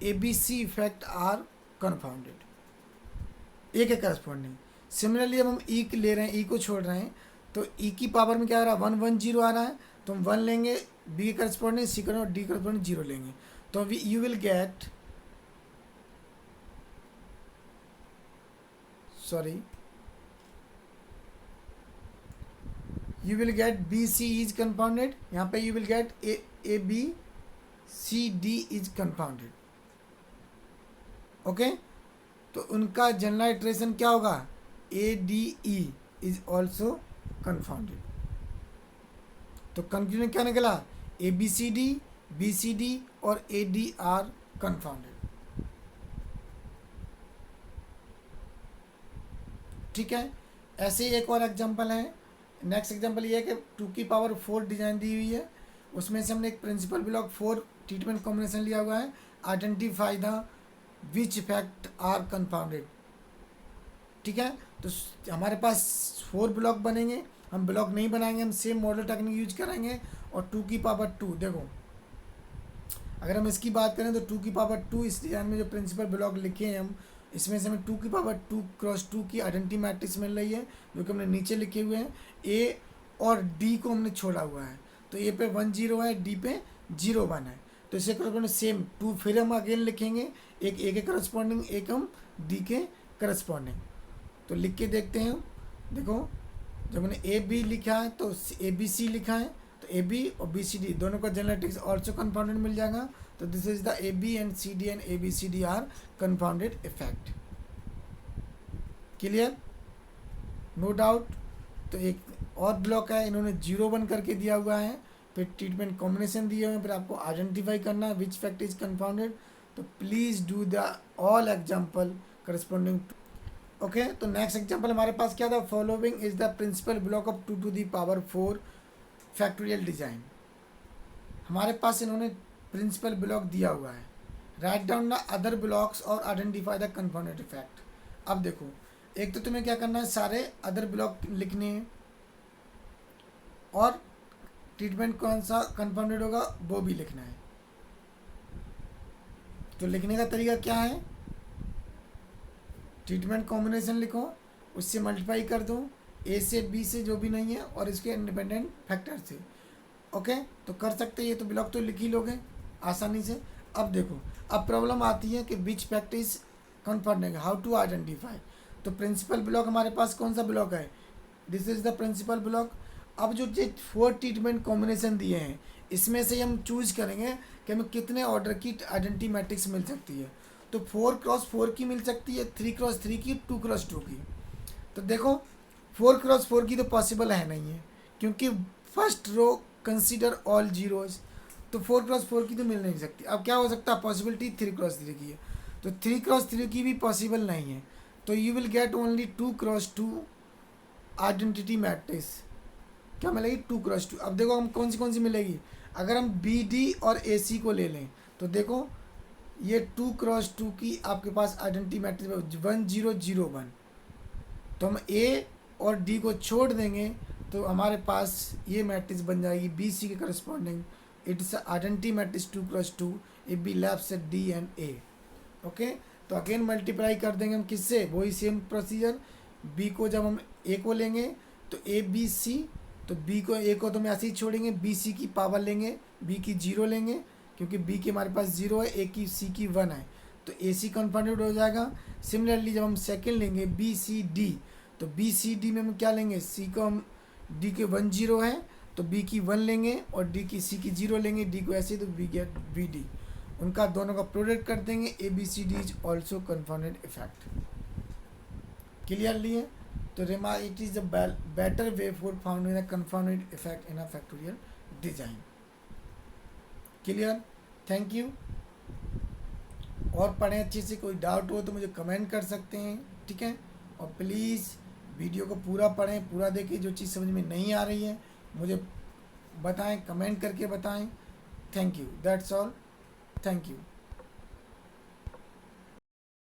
ABC इफेक्ट आर कन्फाउंडेड, ए के करस्पॉन्डिंग। सिमिलरली अब हम ई ले रहे हैं, ई को छोड़ रहे हैं, तो ई की पावर में क्या आ रहा है? 1 1 0 आ रहा है। तो हम 1 लेंगे, बी के करस्पॉन्डिंग, सी और डी करस्पॉन्डिंग 0 लेंगे। तो you will get, sorry, you will get BC is compounded. यहाँ पे you will get ABCD is compounded. Okay, तो उनका जनरल इटरेशन क्या होगा? ADE is also confounded. तो कंक्लूजन क्या निकला? ABCD, BCD और AD आर कंफाउंडेड। ठीक है, ऐसे ही एक और एग्जांपल है। नेक्स्ट एग्जांपल ये है कि 2 की पावर 4 डिजाइन दी हुई है, उसमें से हमने एक प्रिंसिपल ब्लॉक 4 ट्रीटमेंट कॉम्बिनेशन लिया हुआ है। Identify the which effect are compounded. ठीक है, तो हमारे पास 4 ब्लॉक बनेंगे, हम ब्लॉक नहीं बनाएंगे, हम सेम मॉडल टेक्निक यूज करेंगे। और 2 की पावर 2, देखो अगर हम इसकी बात करें तो 2 की पावर 2 इस डिजाइन में जो प्रिंसिपल ब्लॉक लिखे हैं हम, इसमें से हमें 2 की पावर 2 क्रॉस 2 की आइडेंटिटी मैट्रिक्स मिल रही है, जो कि हमने नीचे लिखे हुए हैं। ए और डी को हमने छोड़ा हुआ है, तो ए पे 1 0 है, डी पे 0 1 है। तो इसे करस्पॉन्डिंग सेम 2 फिर हम अगेन लिखेंगे, एक ए के करस्पॉन्डिंग, एक हम डी के करस्पॉन्डिंग। तो लिख के देखते हैं। देखो जब मैंने ए बी लिखा है तो ए बी सी लिखा है, तो ए बी और बी सी डी दोनों का जेनेटिक्स ऑल्सो कंपाउंडेड मिल जाएगा। तो this is the A B and C D and A B C D are compounded effect. Clear, no doubt. तो एक और ब्लॉक है, इन्होंने 0 1 करके दिया हुआ है, फिर ट्रीटमेंट कॉम्बिनेशन दिए हुए हैं, फिर आपको आइडेंटिफाई करना है विच फैक्ट इज कंपाउंडेड। तो please do the all example corresponding. Okay, तो नेक्स्ट एग्जाम्पल हमारे पास क्या था, following is the principal block of 2 to the power 4 factorial design. हमारे पास इन्होंने प्रिंसिपल ब्लॉक दिया हुआ है, write down the other blocks और आइडेंटिफाई द कंपाउंडेड इफेक्ट। अब देखो, एक तो तुम्हें क्या करना है, सारे अदर ब्लॉक लिखने हैं और ट्रीटमेंट कौन सा कंपाउंडेड होगा वो भी लिखना है। तो लिखने का तरीका क्या है, ट्रीटमेंट कॉम्बिनेशन लिखो, उससे मल्टीप्लाई कर दो ए से बी से जो भी नहीं है और इसके इंडिपेंडेंट फैक्टर से। ओके, तो कर सकते हैं, ये तो ब्लॉक तो लिख ही लोगे आसानी से। अब देखो, अब प्रॉब्लम आती है कि which fact is compounded, how to identify. तो प्रिंसिपल ब्लॉक हमारे पास कौन सा ब्लॉक है, this is the principal block. अब जो 4 ट्रीटमेंट कॉम्बिनेशन दिए हैं, इसमें से हम चूज करेंगे कि हमें कितने ऑर्डर की आइडेंटिटी मैट्रिक्स मिल सकती है। तो 4x4 की मिल सकती है, 3x3 की, 2x2 की। तो देखो 4x4 की तो पॉसिबल है नहीं है, क्योंकि first row consider all zeros, तो 4x4 की तो मिल नहीं सकती। अब क्या हो सकता है, पॉसिबिलिटी 3x3 की है, तो 3x3 की भी पॉसिबल नहीं है। तो you will get only 2x2 identity matrix. क्या मिलेगी, 2x2। अब देखो हम कौन सी मिलेगी, अगर हम बी डी और ए सी को ले लें तो देखो ये 2x2 की आपके पास आइडेंटिटी मैट्रिक्स 1 0 0 1। तो हम ए और डी को छोड़ देंगे तो हमारे पास ये मैट्रिक्स बन जाएगी बी सी के corresponding. It is identity matrix 2x2 if be left से डी एंड ए। ओके, तो अगेन मल्टीप्लाई कर देंगे हम किससे, वही सेम प्रोसीजर। बी को जब हम ए को लेंगे तो ए बी सी, तो बी को ए को तो हम ऐसे ही छोड़ेंगे, बी सी की पावर लेंगे, बी की 0 लेंगे क्योंकि बी की हमारे पास 0 है, ए की सी की 1 है, तो ए सी कंपाउंडेड हो जाएगा। सिमिलरली जब हम सेकंड लेंगे बी सी डी, तो बी सी डी में हम क्या लेंगे, सी को हम डी के 1 0 है तो बी की 1 लेंगे और डी की सी की 0 लेंगे, डी को ऐसे तो बी गेट बी डी, उनका दोनों का प्रोडक्ट कर देंगे, A B C D is also compounded effect. Clearly है, तो it is a better way for finding a confounded effect in a factorial design. Clear, thank you. और पढ़ें अच्छे से, कोई डाउट हो तो मुझे कमेंट कर सकते हैं, ठीक है। और प्लीज़ वीडियो को पूरा पढ़ें, पूरा देखें, जो चीज़ समझ में नहीं आ रही है मुझे बताएं, कमेंट करके बताएं। Thank you, that's all, thank you.